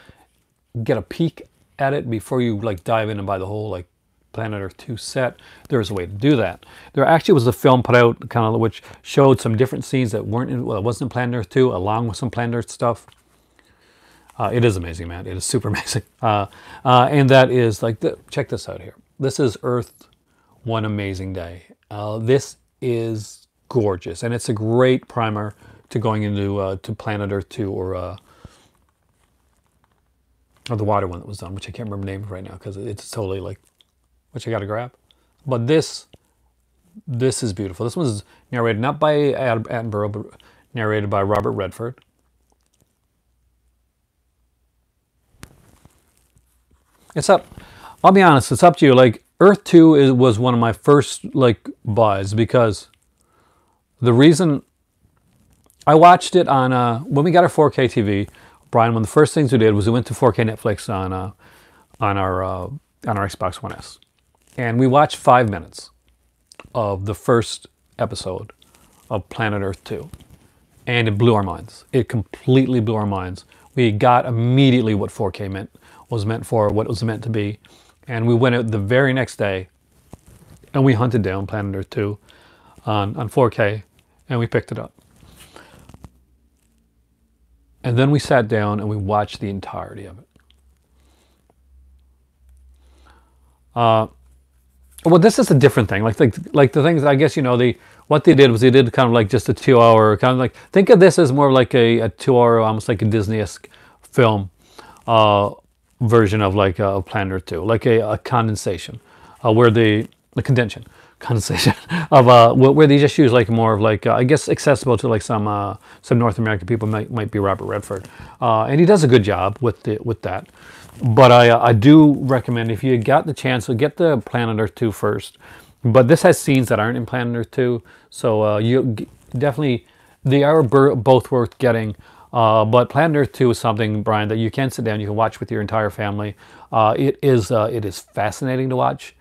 get a peek at it before you like dive in and buy the whole like Planet Earth 2 set, there's a way to do that. There actually was a film put out kind of which showed some different scenes that weren't in, well, it wasn't in Planet Earth 2, along with some Planet Earth stuff. It is amazing, man. It is super amazing. And that is like, check this out here. This is Earth One Amazing Day. This is gorgeous, and it's a great primer to going into to Planet Earth 2 or the water one that was done, which I can't remember the name of right now because it's totally like, which I got to grab. But this This is beautiful. This one's narrated not by Attenborough, but narrated by Robert Redford. It's up. I'll be honest. It's up to you. Like Earth 2 was one of my first like buys because the reason I watched it on when we got our 4K TV, Brian. One of the first things we did was we went to 4K Netflix on our Xbox One S, and we watched 5 minutes of the first episode of Planet Earth 2, and it blew our minds. It completely blew our minds. We got immediately what 4K was meant for, what it was meant to be, and we went out the very next day, and we hunted down Planet Earth 2 on 4K, and we picked it up. And then we sat down and we watched the entirety of it. Well, this is a different thing. Like the things, I guess, you know, what they did was they did kind of like just a 2-hour, kind of like, think of this as more like a 2-hour, almost like a Disney-esque film version of like Planet Earth 2, like a condensation, where the condensation of where they just use like more of like I guess accessible to like some North American people might be Robert Redford, and he does a good job with that. But I do recommend, if you got the chance, to get the Planet Earth 2 first. But this has scenes that aren't in Planet Earth 2, so you definitely, they are both worth getting. But Planet Earth 2 is something, Brian, that you can sit down, you can watch with your entire family. It is fascinating to watch,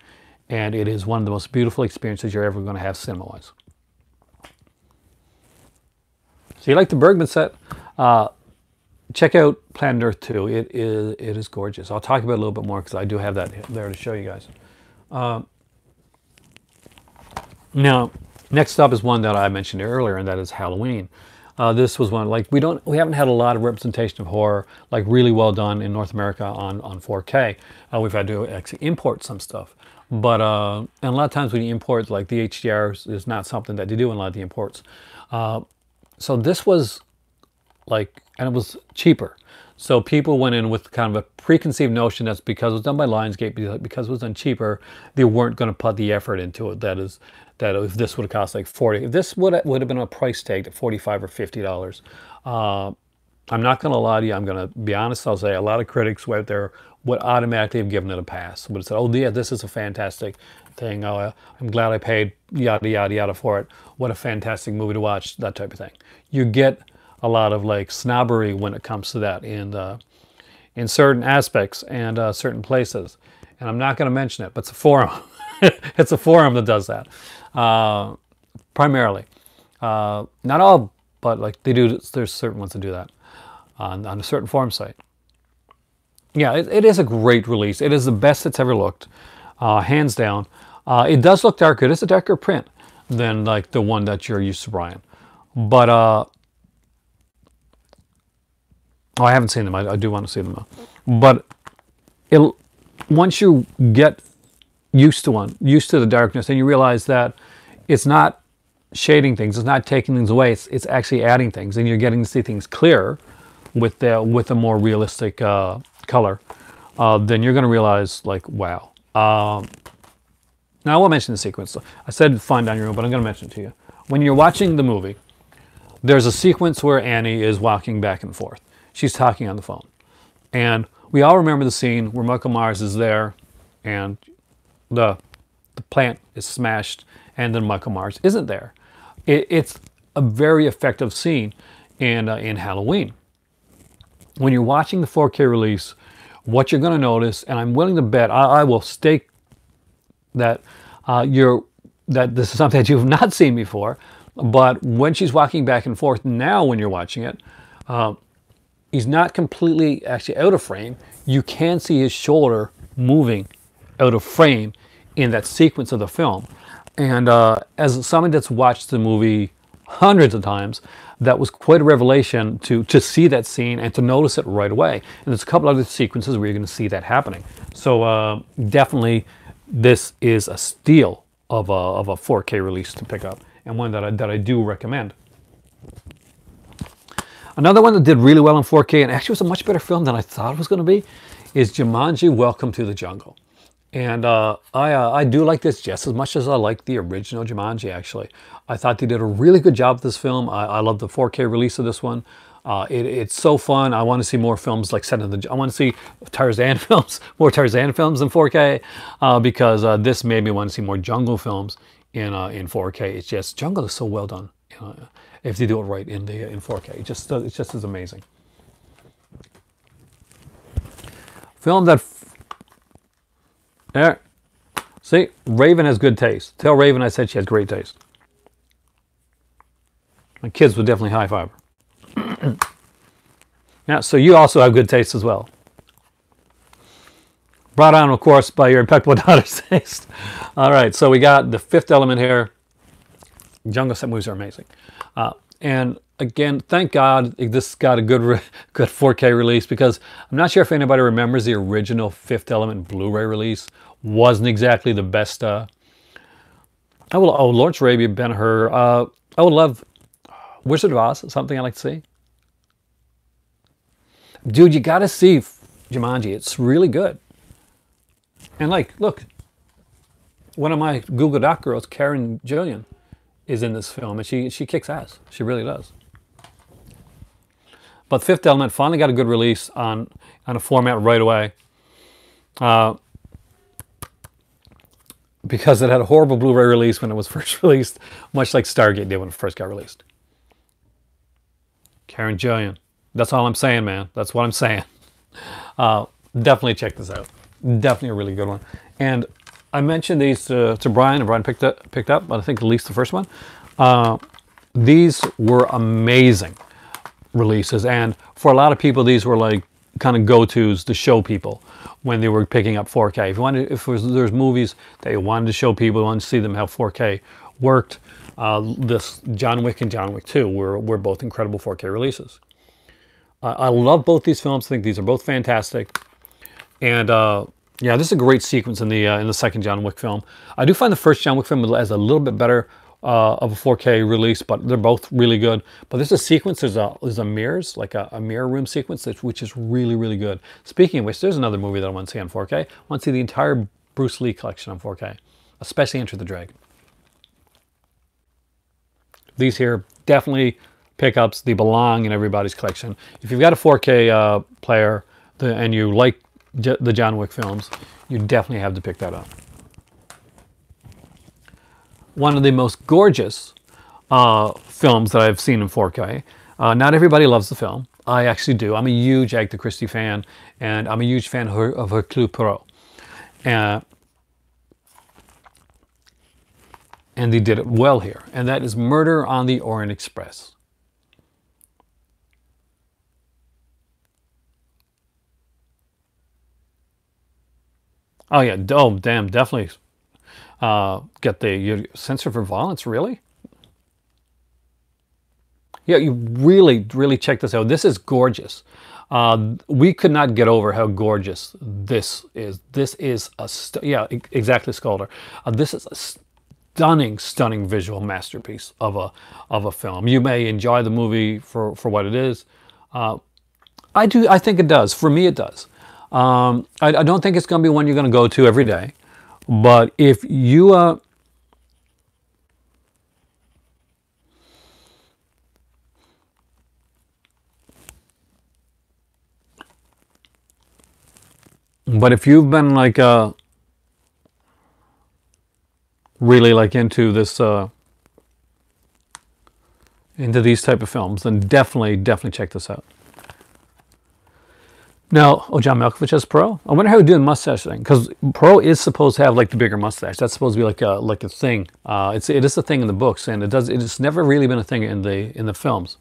and it is one of the most beautiful experiences you're ever going to have cinema-wise. So you like the Bergman set? Check out Planet Earth 2. It is gorgeous. I'll talk about it a little bit more because I do have that there to show you guys. Now, next up is one that I mentioned earlier, and that is Halloween. This was one, like, we haven't had a lot of representation of horror like really well done in North America on 4K. We've had to actually import some stuff, but and a lot of times when you import, like, the HDR is not something that they do in a lot of the imports. So this was like, and it was cheaper. So people went in with kind of a preconceived notion that's because it was done by Lionsgate, because it was done cheaper, they weren't going to put the effort into it. That if this would have cost like $40, if this would have been a price tag at $45 or $50. I'm not going to lie to you. I'm going to be honest. I'll say a lot of critics out there would automatically have given it a pass. Would have said, "Oh yeah, this is a fantastic thing. Oh, I'm glad I paid yada yada yada for it. What a fantastic movie to watch." That type of thing. You get a lot of like snobbery when it comes to that in certain aspects and certain places. And I'm not going to mention it, but it's a forum. It's a forum that does that primarily. Not all, but like they do. There's certain ones that do that on a certain forum site. Yeah, it is a great release. It is the best it's ever looked, hands down. It does look darker. It is a darker print than like the one that you're used to, Brian. But oh, I haven't seen them. I do want to see them though. But once you get used to the darkness, and you realize that it's not shading things, it's not taking things away, it's actually adding things, and you're getting to see things clearer with a more realistic color, then you're going to realize, like, wow. Now I won't mention the sequence. So I said find on your own, but I'm going to mention it to you. When you're watching the movie, there's a sequence where Annie is walking back and forth. She's talking on the phone. And we all remember the scene where Michael Myers is there and the plant is smashed and then Michael Myers isn't there. It's a very effective scene in Halloween. When you're watching the 4K release, what you're going to notice, and I'm willing to bet, I will stake that that this is something that you've not seen before, but when she's walking back and forth now, when you're watching it, he's not completely actually out of frame. You can see his shoulder moving out of frame in that sequence of the film. And as someone that's watched the movie hundreds of times, that was quite a revelation to see that scene and to notice it right away. And there's a couple other sequences where you're going to see that happening. So definitely, this is a steal of a 4K release to pick up, and one that I do recommend. Another one that did really well in 4K, and actually was a much better film than I thought it was going to be, is Jumanji: Welcome to the Jungle. And I do like this just as much as I like the original Jumanji, actually. I thought they did a really good job with this film. I love the 4K release of this one. It's so fun. I want to see more films like set in the. I want to see Tarzan films, more Tarzan films in 4K, because this made me want to see more jungle films in 4K. It's just jungle is so well done. If they do it right in 4K, it just is amazing. Film that. There. See, Raven has good taste. Tell Raven I said she has great taste. My kids would definitely high five her. Yeah, so you also have good taste as well. Brought on, of course, by your impeccable daughter's taste. All right, so we got The Fifth Element here. Jungle set movies are amazing. And again, thank God this got a good 4K release, because I'm not sure if anybody remembers the original Fifth Element Blu-ray release. Wasn't exactly the best. Lawrence Arabia, Ben-Hur. I would love Wizard of Oz, something I like to see. Dude, you got to see Jumanji. It's really good. And like, look, one of my Google Doc girls, Karen Gillian, is in this film, and she kicks ass. She really does. But Fifth Element finally got a good release on a format right away, because it had a horrible Blu-ray release when it was first released, much like Stargate did when it first got released. Karen Gillian. That's all I'm saying, man. That's what I'm saying. Definitely check this out. Definitely a really good one. And I mentioned these to Brian, and Brian picked up, but I think at least the first one. These were amazing releases, and for a lot of people, these were like kind of go-tos to show people when they were picking up 4K. There's movies that you wanted to show people, you wanted to see them how 4K worked. This John Wick and John Wick 2 were both incredible 4K releases. I love both these films. I think these are both fantastic. And yeah, this is a great sequence in the second John Wick film. I do find the first John Wick film as a little bit better of a 4K release, but they're both really good. But there's a sequence, there's a mirrors, like a mirror room sequence, which is really, really good. Speaking of which, there's another movie that I want to see on 4K. I want to see the entire Bruce Lee collection on 4K, especially Enter the Dragon. These here, definitely pickups. They belong in everybody's collection. If you've got a 4K player and you like the John Wick films, you definitely have to pick that up. One of the most gorgeous films that I've seen in 4K. Not everybody loves the film. I actually do. I'm a huge Agatha Christie fan, and I'm a huge fan of Hercule Poirot. And they did it well here. And that is Murder on the Orient Express. Oh yeah, oh damn, definitely get the censor for violence, really? Yeah, you really, really check this out. This is gorgeous. We could not get over how gorgeous this is. This is exactly, Scalder. This is a stunning, stunning visual masterpiece of a film. You may enjoy the movie for what it is. I do. I think it does. For me, it does. I don't think it's going to be one you're going to go to every day, but if you but if you've been like really like into this into these type of films, then definitely check this out. Now, John Malkovich has Poirot. I wonder how he's doing mustache thing, because Poirot is supposed to have like the bigger mustache. That's supposed to be like a thing. It is a thing in the books, and it's never really been a thing in the films.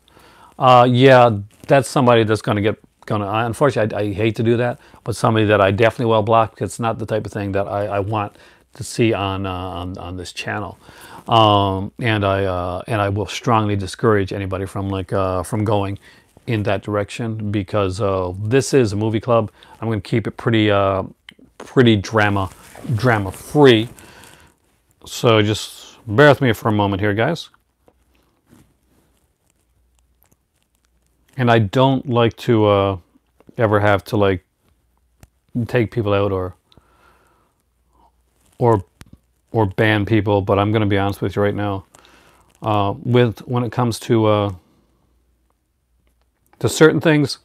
Yeah, that's somebody that's gonna unfortunately, I hate to do that, but somebody that I definitely will block, because it's not the type of thing that I want to see on this channel. And I will strongly discourage anybody from going in that direction, because this is a movie club. I'm going to keep it pretty drama free. So just bear with me for a moment here, guys. And I don't like to ever have to like take people out or or ban people, but I'm going to be honest with you right now. With when it comes to certain things,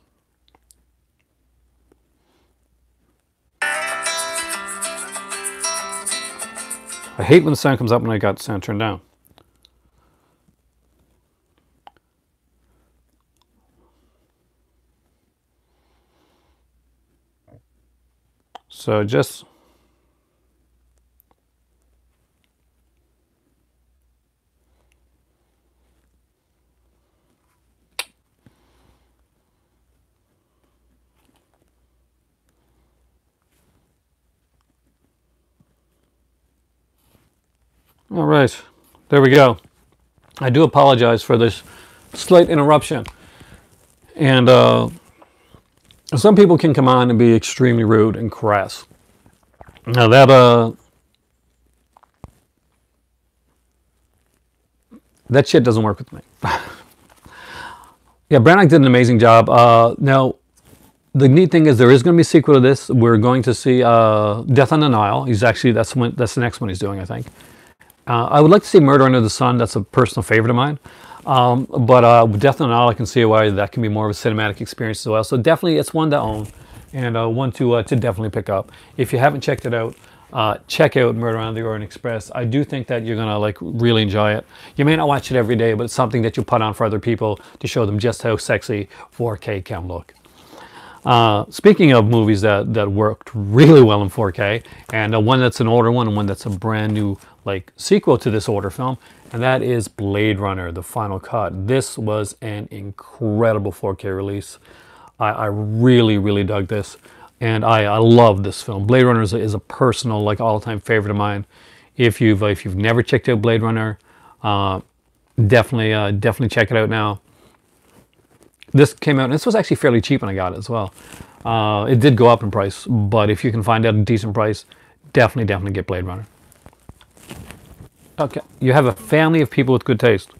I hate when the sound comes up when I got the sound turned down. So just all right, there we go. I do apologize for this slight interruption, and some people can come on and be extremely rude and crass. Now that shit doesn't work with me. Yeah, Branagh did an amazing job. Now, the neat thing is there is going to be a sequel to this. We're going to see Death on the Nile. He's actually that's the next one he's doing, I think. I would like to see Murder Under the Sun. That's a personal favorite of mine. But with Death on the Nile, I can see why that can be more of a cinematic experience as well. So definitely, it's one to own and one to definitely pick up. If you haven't checked it out, check out Murder on the Orient Express. I do think that you're gonna like really enjoy it. You may not watch it every day, but it's something that you put on for other people to show them just how sexy 4K can look. Speaking of movies that worked really well in 4K, and one that's an older one and one that's a brand new like sequel to this older film, and that is Blade Runner: The Final Cut. This was an incredible 4K release. I really, really dug this, and I love this film. Blade Runner is a personal, like, all-time favorite of mine. If you've never checked out Blade Runner, definitely check it out now. This came out, and this was actually fairly cheap when I got it as well. It did go up in price, but if you can find out a decent price, definitely get Blade Runner. Okay, you have a family of people with good taste.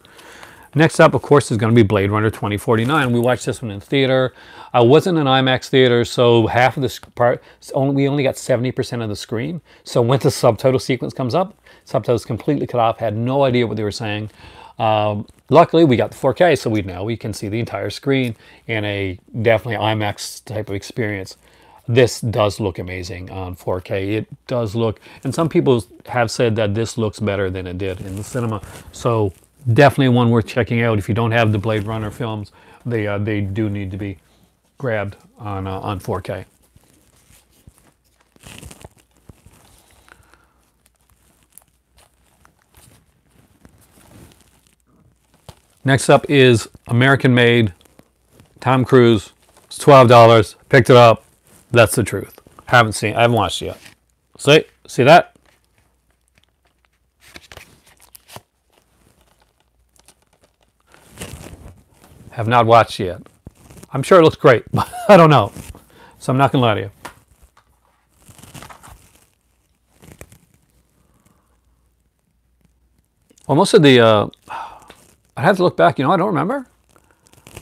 Next up, of course, is going to be Blade Runner 2049. We watched this one in theater. I wasn't in IMAX theater, so half of the part, we only got 70% of the screen. So when the subtitle sequence comes up, subtitles completely cut off, had no idea what they were saying. Luckily, we got the 4K, so we can see the entire screen in a definitely IMAX type of experience. This does look amazing on 4K. It does look, and some people have said that this looks better than it did in the cinema. So definitely one worth checking out. If you don't have the Blade Runner films, they do need to be grabbed on 4K. Next up is American Made, Tom Cruise. It's $12. Picked it up. That's the truth. I haven't watched it yet. See that? Have not watched yet. I'm sure it looks great, but I don't know. So I'm not gonna lie to you. Well, most of the I'd have to look back. I don't remember.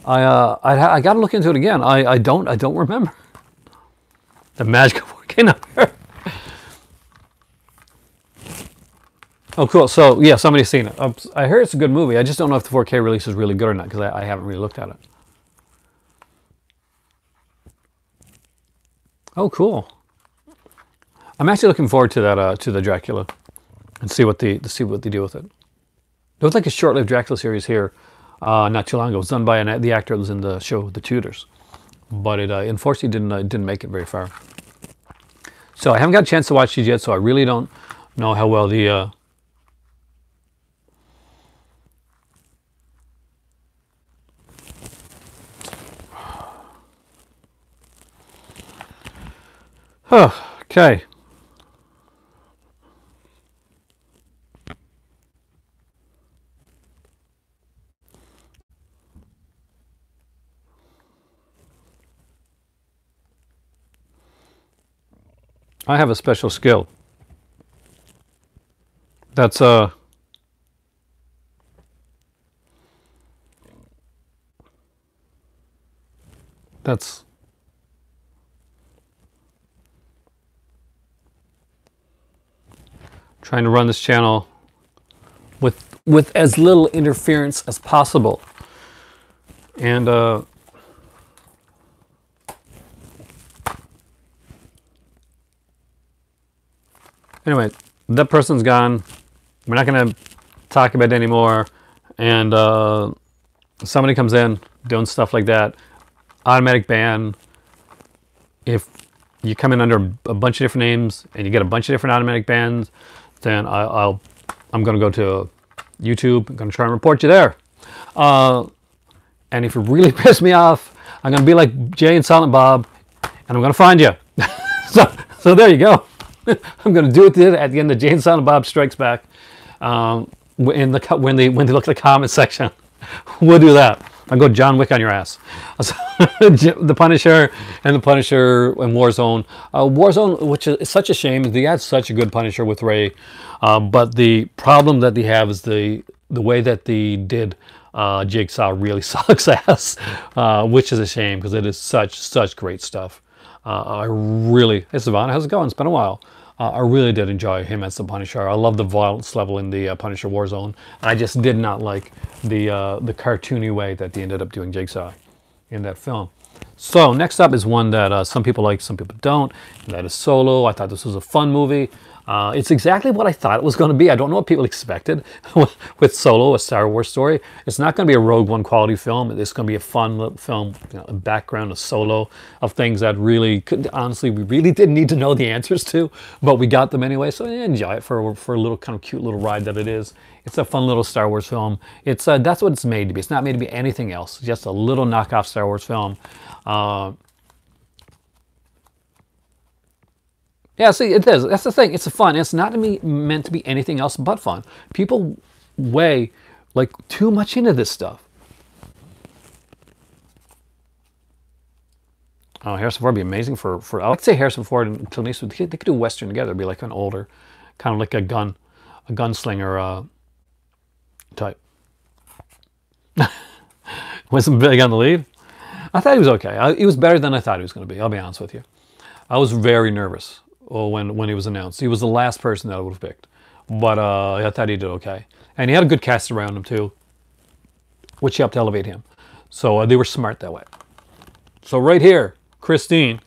I got to look into it again. I don't remember the magic of 4K number. Oh, cool. So yeah, somebody's seen it. I heard it's a good movie. I just don't know if the 4K release is really good or not because I haven't really looked at it. Oh, cool. I'm actually looking forward to that to the Dracula, and see what they do with it. There was like a short-lived Dracula series here not too long ago. It was done by the actor that was in the show The Tudors, but it unfortunately didn't make it very far. So I haven't got a chance to watch these yet, so I really don't know how well the okay. I have a special skill. That's that's trying to run this channel with as little interference as possible. And anyway, that person's gone. We're not going to talk about it anymore. And somebody comes in doing stuff like that, automatic ban. If you come in under a bunch of different names and you get a bunch of different automatic bans, then I'm going to go to YouTube. I'm going to try and report you there. And if you really piss me off, I'm going to be like Jay and Silent Bob, and I'm going to find you. so there you go. I'm going to do it at the end of Jay and Silent Bob Strikes Back. When they look at the comment section, we'll do that. I'll go John Wick on your ass. The Punisher and Warzone. Warzone, which is such a shame. They had such a good Punisher with Ray, but the problem that they have is the way that they did Jigsaw really sucks ass, which is a shame because it is such great stuff. Hey Savannah, how's it going? It's been a while. I really did enjoy him as the Punisher. I love the violence level in the Punisher Warzone. I just did not like the cartoony way that they ended up doing Jigsaw in that film. So next up is one that some people like, some people don't, and that is Solo. I thought this was a fun movie. It's exactly what I thought it was going to be. I don't know what people expected with Solo, a Star Wars story. It's not going to be a Rogue One quality film. It's going to be a fun film, a background of Solo, of things that really, honestly, we really didn't need to know the answers to, but we got them anyway. So yeah, enjoy it for a little kind of cute little ride that it is. It's a fun little Star Wars film. It's that's what it's made to be. It's not made to be anything else. It's just a little knockoff Star Wars film. Yeah, see, it is. That's the thing. It's fun. It's not meant to be anything else but fun. People weigh like too much into this stuff. Oh, Harrison Ford would be amazing for I would say Harrison Ford and Clint Eastwood. They could do a Western together. It'd be like an older, kind of like a gunslinger type. Wasn't big on the lead. I thought he was okay. He was better than I thought he was going to be. I'll be honest with you. I was very nervous when he was announced. He was the last person that I would have picked. But I thought he did okay. And he had a good cast around him too, which helped elevate him. So they were smart that way. So right here, Christine.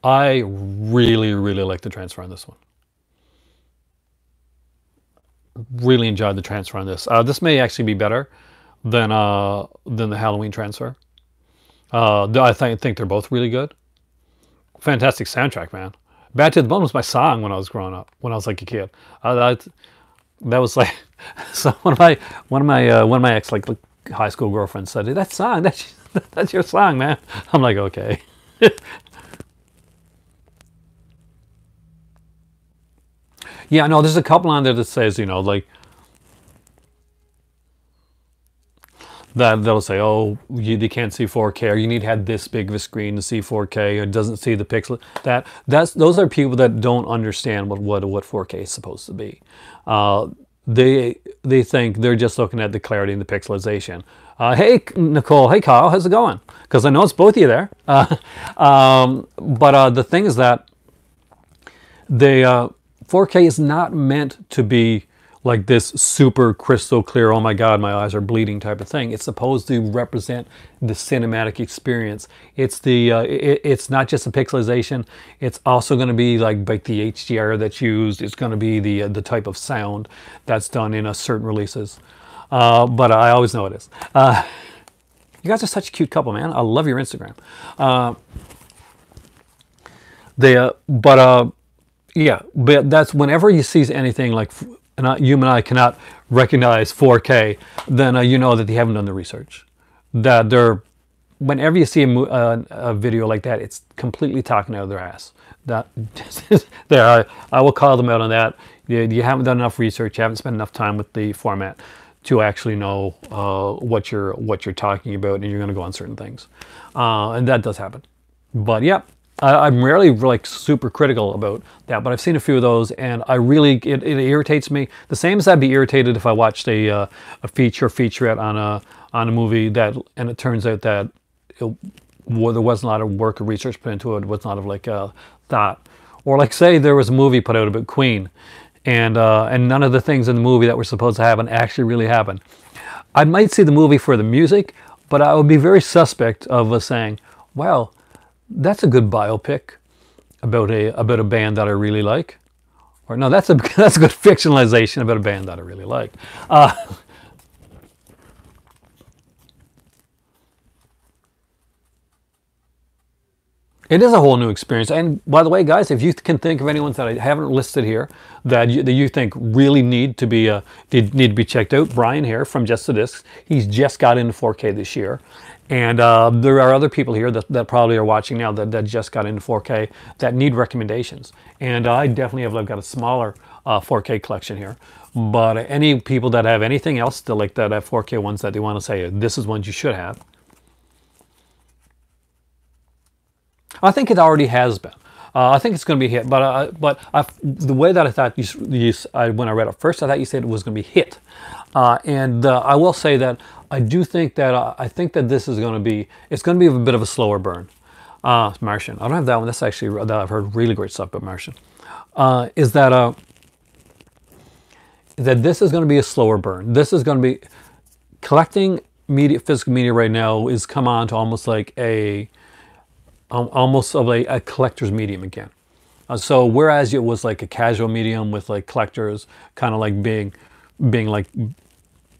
I really like the transfer on this one. Really enjoyed the transfer on this. This may actually be better than the Halloween transfer. I think they're both really good. Fantastic soundtrack, man. Bad to the Bone was my song when I was growing up, when I was like a kid. That was like, so one of my ex like high school girlfriends said, "That song, that's your song, man." I'm like, okay. Yeah, no, there's a couple on there that says, you know, like, that they'll say, oh, they can't see 4K, or you need to have this big of a screen to see 4K, or it doesn't see the pixel. Those are people that don't understand what 4K is supposed to be. They think they're just looking at the clarity and the pixelization. Hey, Nicole. Hey, Kyle. How's it going? Because I know it's both of you there. But the thing is that 4K is not meant to be like this super crystal clear, oh my God, my eyes are bleeding type of thing. It's supposed to represent the cinematic experience. It's it's not just the pixelization. It's also going to be like the HDR that's used. It's going to be the type of sound that's done in certain releases. But I always know it is. You guys are such a cute couple, man. I love your Instagram. Yeah, but that's whenever you see anything like, you and I cannot recognize 4K, then you know that they haven't done the research. That whenever you see a video like that, it's completely talking out of their ass. I will call them out on that. You haven't done enough research. You haven't spent enough time with the format to actually know what you're talking about, and you're going to go on certain things, and that does happen. But yeah. I'm rarely like super critical about that, but I've seen a few of those, and it irritates me. The same as I'd be irritated if I watched a featurette on a movie and it turns out that there wasn't a lot of work or research put into it. It was not of like thought. Or like say there was a movie put out about Queen, and none of the things in the movie that were supposed to happen actually really happened. I might see the movie for the music, but I would be very suspect of saying, "Well, that's a good biopic about a band that I really like," or "No, that's a that's a good fictionalization about a band that I really like." It is a whole new experience. And by the way, guys, if you can think of anyone that I haven't listed here that you think really need to be checked out, Brian here from Just the Discs. He's just got into 4K this year. And there are other people here that probably are watching now that just got into 4K that need recommendations. And I definitely have got a smaller 4K collection here. But any people that have anything else that like that have 4K ones that they want to say, this is ones you should have. I think it already has been. I think it's going to be hit, but the way that I thought when I read it first, I thought you said it was going to be hit, and I will say that I do think that I think that this is going to be a bit of a slower burn. Martian, I don't have that one. That's actually that I've heard really great stuff about Martian. Is that this is going to be a slower burn. This is going to be collecting media, physical media right now is come on to almost like almost of a collector's medium again. So whereas it was like a casual medium with like collectors kind of like being like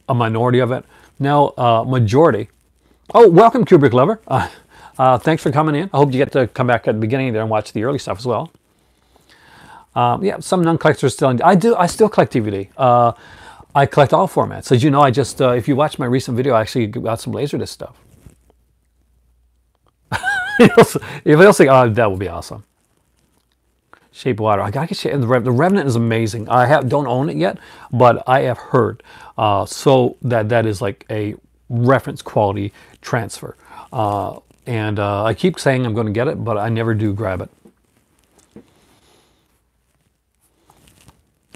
a minority of it, now majority. Oh, welcome Kubrick lover. Thanks for coming in. I hope you get to come back at the beginning there and watch the early stuff as well. Yeah, some non-collectors still. I still collect DVD. I collect all formats. As you know, I just if you watch my recent video, I actually got some Laserdisc stuff. If they'll say, "Oh, that would be awesome." Shape of Water. I gotta get Shape. The Revenant is amazing. I don't own it yet, but I have heard so that is like a reference quality transfer. And I keep saying I'm going to get it, but I never do grab it.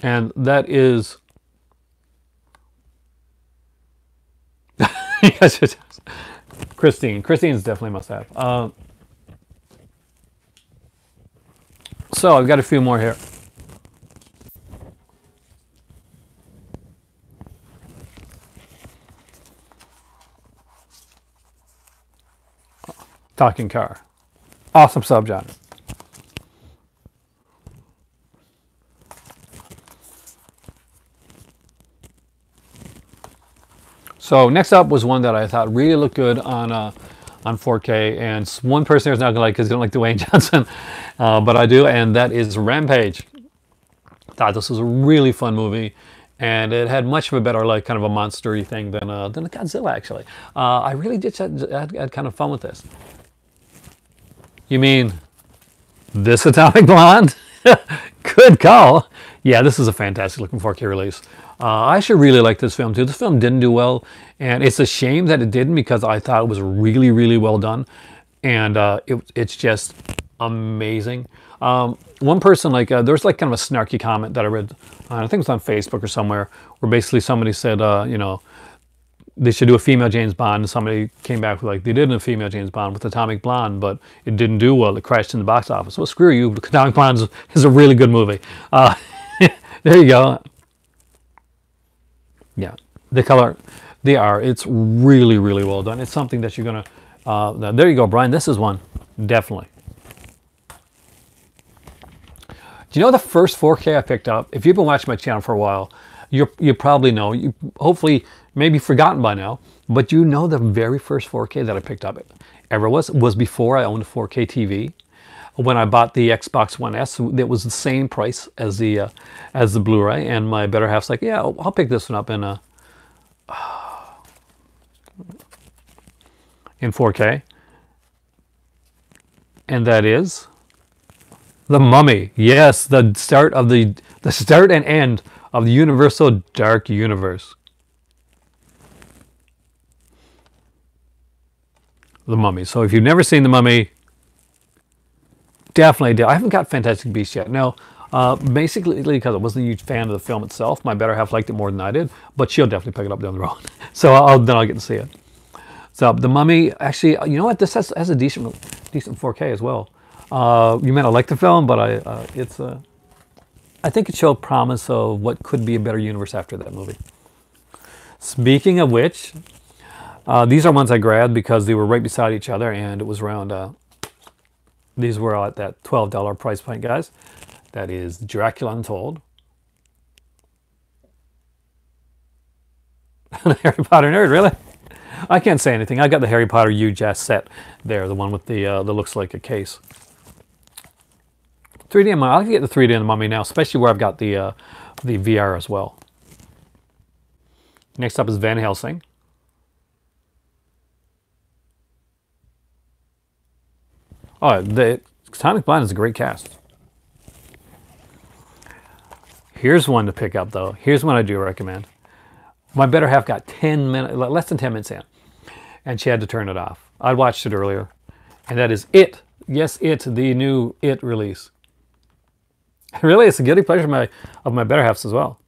And that is. Christine's definitely must have. So I've got a few more here. Talking car. Awesome subgenre. So next up was one that I thought really looked good on 4K, and one person there's not gonna like because they don't like Dwayne Johnson, but I do, and that is Rampage. Thought this was a really fun movie, and it had much of a better like kind of a monster-y thing than a Godzilla actually. I really did had kind of fun with this. You mean this Atomic Blonde? Good call. Yeah, this is a fantastic looking 4K release. I actually really like this film too. This film didn't do well, and it's a shame that it didn't because I thought it was really, really well done, and it's just amazing. One person there was like kind of a snarky comment that I read, I think it was on Facebook or somewhere, where basically somebody said, you know, they should do a female James Bond, and somebody came back with like, they did a female James Bond with Atomic Blonde, but it didn't do well. It crashed in the box office. Well, screw you. Atomic Blonde is a really good movie. There you go. Yeah, the color, it's really, really well done. It's something that you're gonna, there you go, Brian, this is one, definitely. Do you know the first 4K I picked up? If you've been watching my channel for a while, you probably know, you hopefully, maybe forgotten by now, but you know the very first 4K that I picked up ever was before I owned a 4K TV. When I bought the Xbox One S, it was the same price as the Blu-ray, and my better half's like, yeah, I'll pick this one up in 4K, and that is The Mummy. Yes, the start and end of the Universal Dark Universe. The Mummy. So if you've never seen The Mummy, definitely do. I haven't got Fantastic Beasts yet. No, basically because I wasn't a huge fan of the film itself. My better half liked it more than I did, but she'll definitely pick it up down the road. So then I'll get to see it. So The Mummy, actually, you know what? This has a decent 4K as well. You may not like the film, but I think it showed promise of what could be a better universe after that movie. Speaking of which, these are ones I grabbed because they were right beside each other, and it was around. These were at that $12 price point, guys. That is Dracula Untold. Harry Potter nerd, really? I can't say anything. I got the Harry Potter UJazz set there, the one with the that looks like a case. 3D Mummy. I can get the 3D in the Mummy now, especially where I've got the VR as well. Next up is Van Helsing. Oh, the Atomic Blonde is a great cast. Here's one to pick up, though. Here's one I do recommend. My better half got 10 minutes, less than 10 minutes in, and she had to turn it off. I watched it earlier, and that is It. Yes, It, the new It release. Really, it's a guilty pleasure of my better halves as well.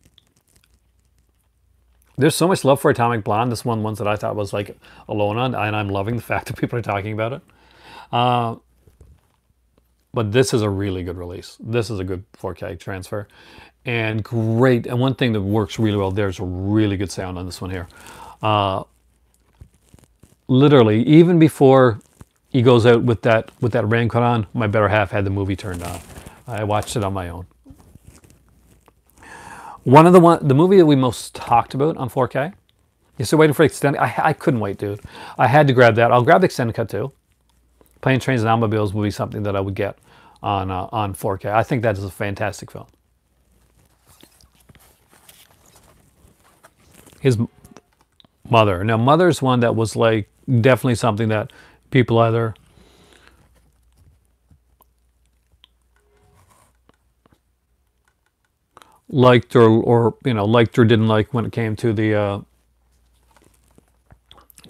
There's so much love for Atomic Blonde. This one's that I thought was like alone on, and I'm loving the fact that people are talking about it. But this is a really good release. This is a good 4K transfer. And great. And one thing that works really well, there's a really good sound on this one here. Literally, even before he goes out with that raincoat on, my better half had the movie turned on. I watched it on my own. The movie that we most talked about on 4K. You're still waiting for extended. I couldn't wait, dude. I had to grab that. I'll grab the extended cut too. Planes, Trains, and Automobiles will be something that I would get on 4K. I think that is a fantastic film. His Mother. Now, Mother's one that was like definitely something that people either liked or liked or didn't like when it came to the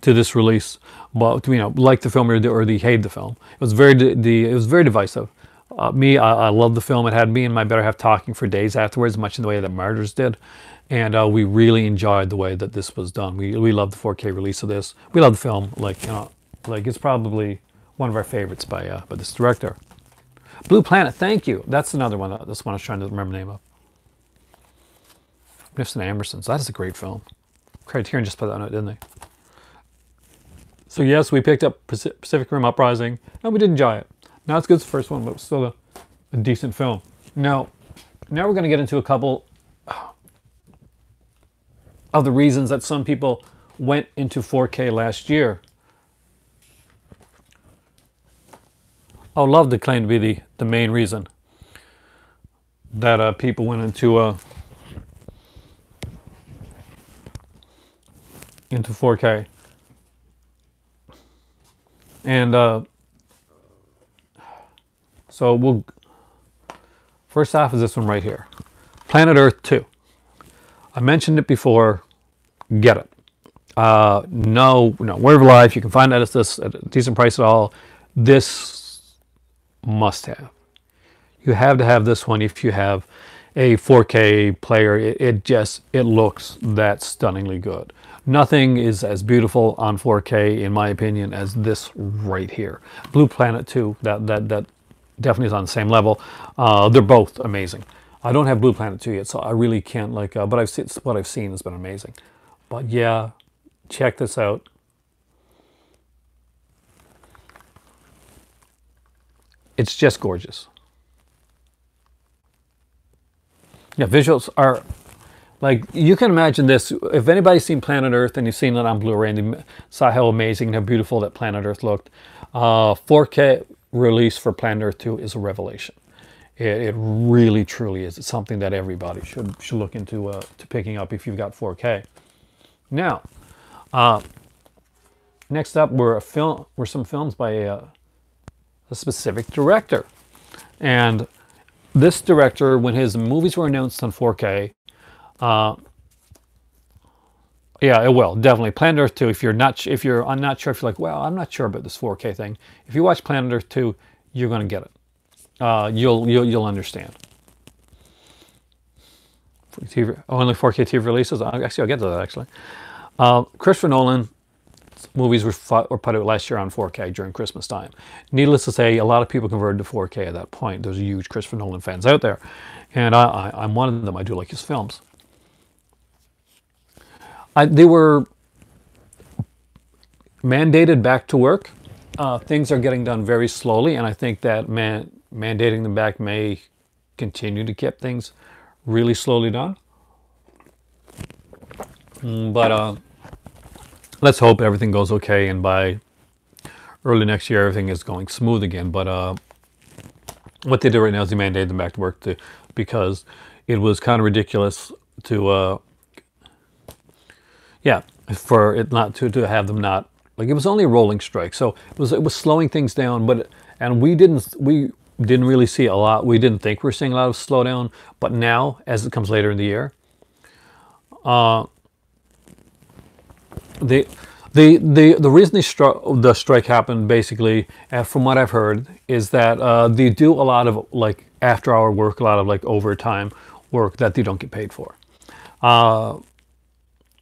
to this release. But liked the film or they hated the film. It was very divisive. I loved the film. It had me and my better half talking for days afterwards, much in the way that Martyrs did. And we really enjoyed the way that this was done. We loved the 4K release of this. We love the film. Like it's probably one of our favorites by this director. Blue Planet. Thank you. That's another one. This one I was trying to remember the name of. Magnificent Ambersons. That is a great film. Criterion just put that on it, didn't they? So yes, we picked up Pacific Rim Uprising, and we did enjoy it. Not as good as the first one, but still a decent film. Now we're going to get into a couple of the reasons that some people went into 4K last year. I would love to claim to be the main reason that people went into 4K. And so first off is this one right here. Planet Earth 2. I mentioned it before. Get it. No, Word of Life. You can find that at a decent price at all. This must have. You have to have this one if you have a 4K player. It looks that stunningly good. Nothing is as beautiful on 4K, in my opinion, as this right here. Blue Planet 2, that definitely is on the same level. They're both amazing. I don't have Blue Planet 2 yet, so I really can't but what I've seen has been amazing. But yeah, check this out. It's just gorgeous. Yeah, visuals are like, you can imagine this. If anybody's seen Planet Earth and you've seen it on Blu-ray and you saw how amazing and how beautiful that Planet Earth looked, 4K release for Planet Earth 2 is a revelation. It really, truly is. It's something that everybody should look into to picking up if you've got 4K. Now, next up were some films by a specific director, and this director, when his movies were announced on 4K, yeah, it will definitely. Planet Earth 2. I'm not sure if you're like, well, I'm not sure about this 4K thing. If you watch Planet Earth 2, you're going to get it. You'll understand. Only 4K TV releases. Actually, I'll get to that. Actually, Christopher Nolan. movies were put out last year on 4K during Christmas time. Needless to say, a lot of people converted to 4K at that point. There's huge Christopher Nolan fans out there, and I'm one of them. I do like his films. They were mandated back to work. Things are getting done very slowly, and I think that mandating them back may continue to keep things really slowly done. But let's hope everything goes okay, and by early next year everything is going smooth again. But what they do right now is they mandate them back to work because it was kind of ridiculous to yeah, for it not to have them not, like, it was only a rolling strike, so it was slowing things down. And we didn't really see a lot. We didn't think we were seeing a lot of slowdown, but now as it comes later in the year, the reason the strike happened, basically, from what I've heard, is that they do a lot of like after-hour work, a lot of like overtime work that they don't get paid for.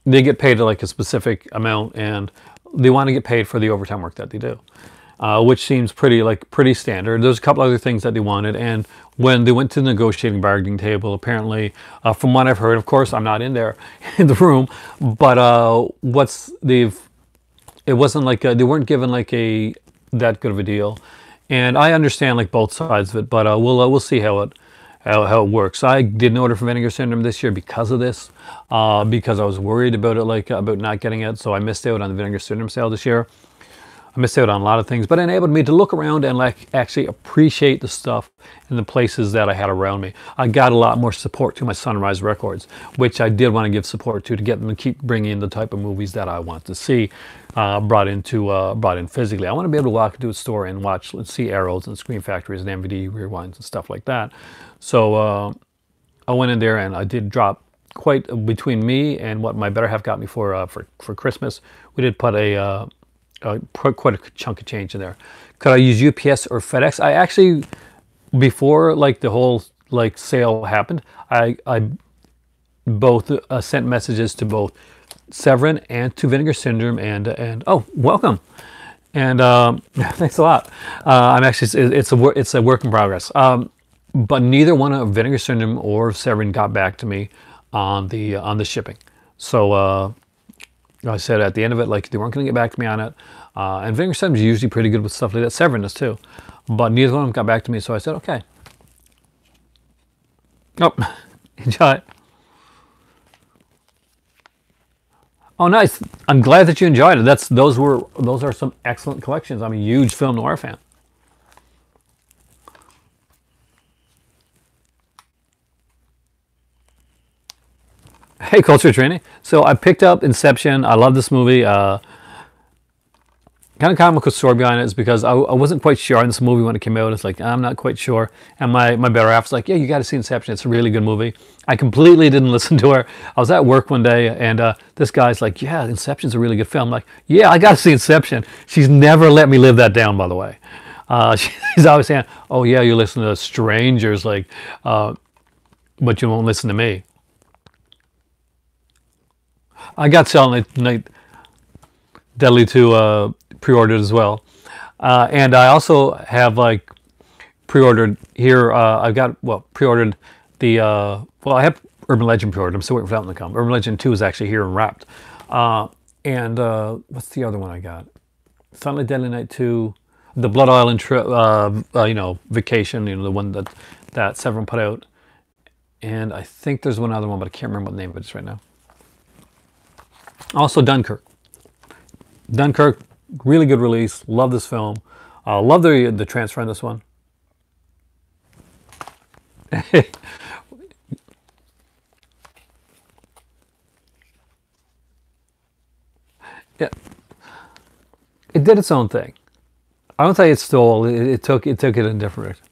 They get paid like a specific amount, and they want to get paid for the overtime work that they do, which seems pretty standard. There's a couple other things that they wanted, and when they went to the negotiating bargaining table, apparently, from what I've heard, of course, I'm not in there in the room, but it wasn't like they weren't given like that good of a deal, and I understand like both sides of it, but we'll see how it works. I didn't order for Vinegar Syndrome this year because of this, because I was worried about it, like about not getting it. So I missed out on the Vinegar Syndrome sale this year. I missed out on a lot of things, but it enabled me to look around and like actually appreciate the stuff in the places that I had around me. I got a lot more support to my Sunrise Records, which I did want to give support to get them to keep bringing in the type of movies that I want to see brought in physically. I want to be able to walk into a store and see Arrows and Scream Factories and MVD rewinds and stuff like that. So I went in there and I did drop quite between me and what my better half got me for Christmas. We did put quite a chunk of change in there. Could I use UPS or FedEx? I actually, before like the whole like sale happened, I both sent messages to both Severin and to Vinegar Syndrome, and oh, welcome, and thanks a lot. I'm actually it's a work in progress. But neither one of Vinegar Syndrome or Severin got back to me on the shipping. So I said at the end of it, like, they weren't going to get back to me on it. And Vinegar Syndrome is usually pretty good with stuff like that. Severin is too. But neither one of them got back to me, so I said, okay. Oh, enjoy it. Oh, nice. I'm glad that you enjoyed it. Those are some excellent collections. I'm a huge film noir fan. Hey, Culture Training. So I picked up Inception. I love this movie. Kind of comical story behind it is because I wasn't quite sure on this movie when it came out. It's like, I'm not quite sure. And my better half's like, yeah, you got to see Inception. It's a really good movie. I completely didn't listen to her. I was at work one day, and this guy's like, yeah, Inception's a really good film. I'm like, yeah, I got to see Inception. She's never let me live that down, by the way. She's always saying, oh, yeah, you listen to strangers, like, but you won't listen to me. I got Silent Night Deadly 2 pre-ordered as well, and I also have like pre-ordered here. I've got pre-ordered the well, I have Urban Legend pre-ordered. I'm still waiting for that one to come. Urban Legend 2 is actually here and wrapped. And what's the other one I got? Silent Deadly Night 2, the Blood Island trip. Vacation. The one that Severin put out, and I think there's one other one, but I can't remember what the name of it is right now. Also Dunkirk. Dunkirk, really good release. Love this film. Love the transfer on this one. Yeah, it did its own thing. I don't say it stole. It took it in a different direction.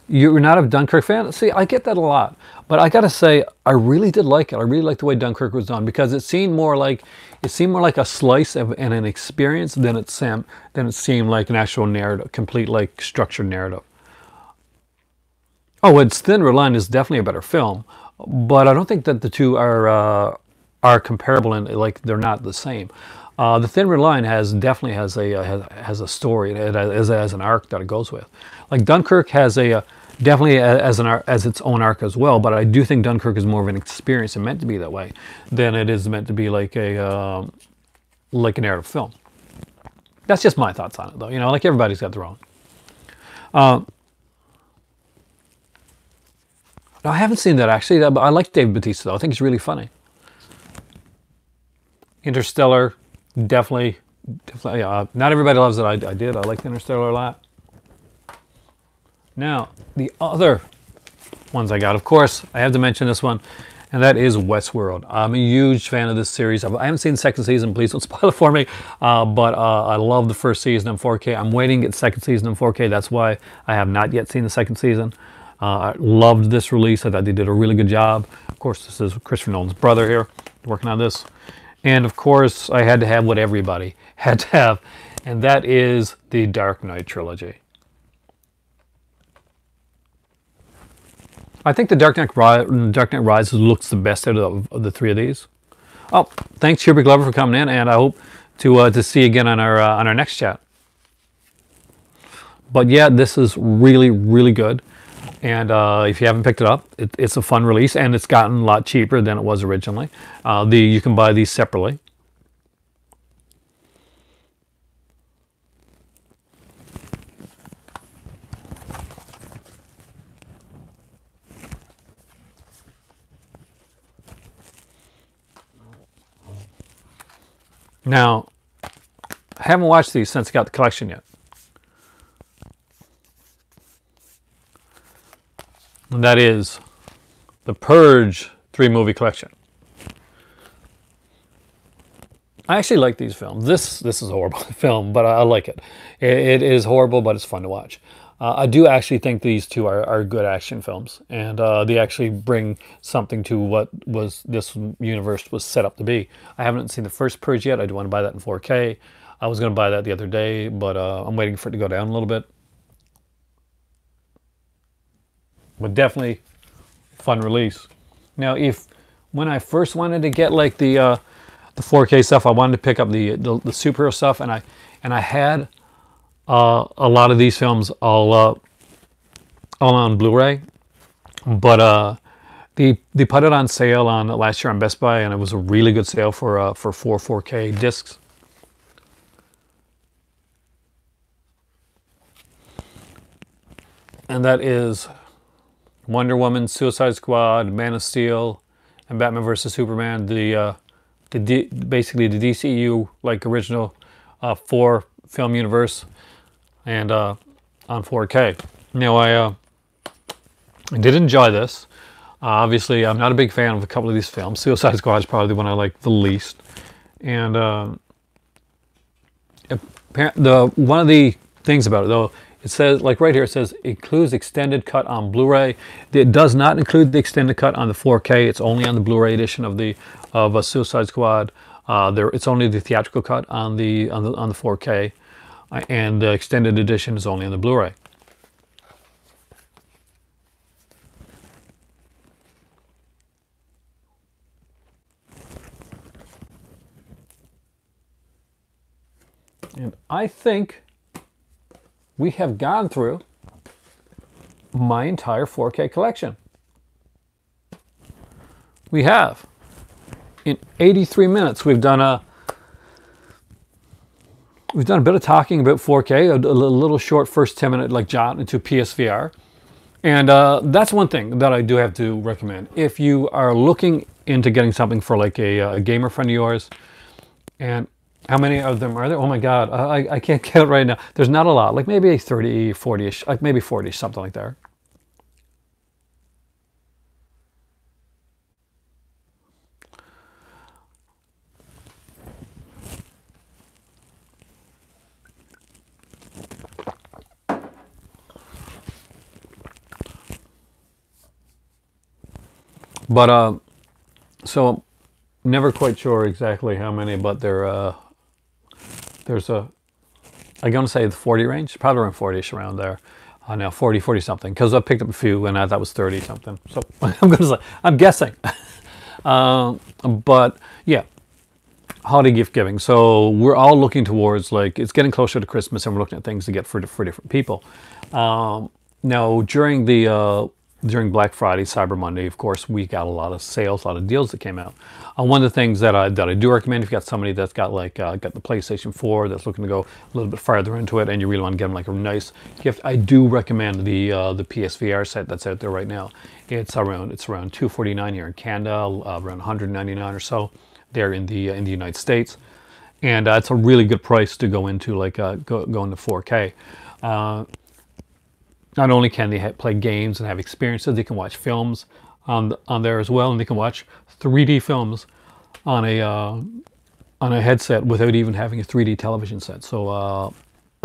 You're not a Dunkirk fan? See, I get that a lot. But I gotta say, I really did like it. I really liked the way Dunkirk was done, because it seemed more like a slice of and an experience than it seemed like an actual narrative, complete like structured narrative. Oh, it's Thin Red Line is definitely a better film, but I don't think that the two are comparable, and like they're not the same. The Thin Red Line definitely has a story. It has an arc that it goes with. Like Dunkirk has definitely as its own arc as well. But I do think Dunkirk is more of an experience and meant to be that way than it is meant to be like like a narrative film. That's just my thoughts on it, though. You know, like everybody's got their own. I haven't seen that actually. But I like Dave Bautista though. I think he's really funny. Interstellar, definitely. Not everybody loves it. I did. I liked Interstellar a lot. Now, the other ones I got, of course, I have to mention this one, and that is Westworld. I'm a huge fan of this series. I haven't seen the second season. Please don't spoil it for me. But I love the first season in 4K. I'm waiting to get the second season in 4K. That's why I have not yet seen the second season. I loved this release. I thought they did a really good job. Of course, this is Christopher Nolan's brother here working on this. And of course, I had to have what everybody had to have, and that is the Dark Knight trilogy. I think the Dark Knight Rises looks the best out of the three of these. Oh, thanks Hubert Glover for coming in, and I hope to see you again on our next chat. But yeah, this is really, really good. And if you haven't picked it up, it's a fun release, and it's gotten a lot cheaper than it was originally. You can buy these separately. Now, I haven't watched these since I got the collection yet. And that is the Purge 3-movie collection. I actually like these films. This is a horrible film, but I like it. It is horrible, but it's fun to watch. I do actually think these two are good action films, and they actually bring something to what this universe was set up to be. I haven't seen the first Purge yet. I do want to buy that in 4K. I was going to buy that the other day, but I'm waiting for it to go down a little bit. But definitely fun release. Now, when I first wanted to get like the 4K stuff, I wanted to pick up the superhero stuff, and I had a lot of these films all on Blu-ray, but they put it on sale last year on Best Buy, and it was a really good sale for 4K discs. And that is Wonder Woman, Suicide Squad, Man of Steel, and Batman vs Superman. Basically the DCU like original 4-film universe, and on 4K. Now I did enjoy this. Obviously, I'm not a big fan of a couple of these films. Suicide Squad is probably the one I like the least, and one of the things about it though. It says, like right here, it says includes extended cut on Blu-ray. It does not include the extended cut on the 4K. It's only on the Blu-ray edition of Suicide Squad. It's only the theatrical cut on the 4K, and the extended edition is only on the Blu-ray. And I think we have gone through my entire 4K collection. We have. In 83 minutes, we've done a bit of talking about 4K, a little short first 10-minute like jaunt into PSVR. And that's one thing that I do have to recommend. If you are looking into getting something for like a gamer friend of yours, and how many of them are there? Oh my God, I can't count right now. There's not a lot, like maybe 30, 40-ish, like maybe 40, something like that. But so never quite sure exactly how many, but there's I'm going to say the 40 range, probably around 40ish around there. Now 40 something, because I picked up a few and I thought it was 30 something. So I'm going to say, I'm guessing. But yeah, holiday gift giving. So we're all looking towards, like, it's getting closer to Christmas, and we're looking at things to get for different people. Now during Black Friday, Cyber Monday, of course, we got a lot of sales, a lot of deals that came out. One of the things that I do recommend, if you got somebody that's got like got the PlayStation 4 that's looking to go a little bit farther into it, and you really want to get them like a nice gift, I do recommend the PSVR set that's out there right now. It's around $249 here in Canada, around $199 or so there in the United States, and it's a really good price to go into like go into 4K. Not only can they play games and have experiences, they can watch films on there as well, and they can watch 3D films on a headset without even having a 3D television set. So a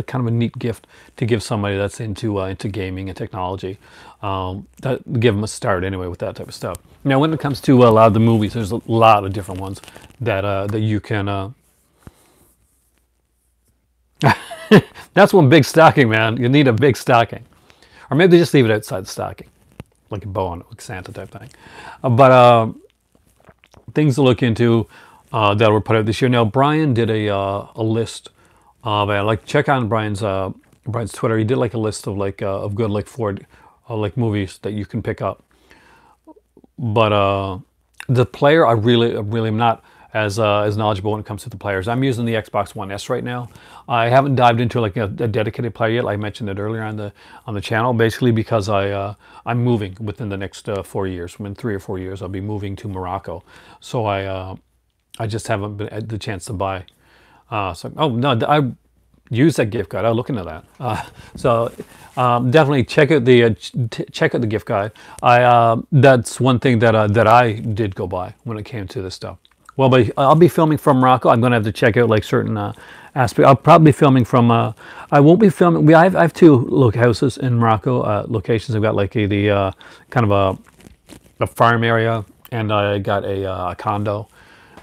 kind of a neat gift to give somebody that's into gaming and technology. Give them a start anyway with that type of stuff. Now, when it comes to a lot of the movies, there's a lot of different ones that you can. That's one big stocking, man. You need a big stocking. Or maybe they just leave it outside the stocking, like a bow on it, like Santa type thing. But things to look into that were put out this year. Now, Brian did a list of like, check on Brian's Twitter. He did like a list of like of good like Ford like movies that you can pick up. But the player, I really am not as knowledgeable when it comes to the players. I'm using the Xbox One S right now. I haven't dived into like a dedicated player yet. Like I mentioned it earlier on the channel, basically because I'm moving within the next 4 years. Within 3 or 4 years, I'll be moving to Morocco. So I just haven't been had the chance to buy. So oh no, I use that gift guide. I'll look into that. So definitely check out the gift guide. That's one thing that I did go by when it came to this stuff. Well, but I'll be filming from Morocco. I'm going to have to check out like certain aspects. I'll probably be filming from. I won't be filming. I have 2 houses in Morocco locations. I've got like the kind of a farm area, and I got a condo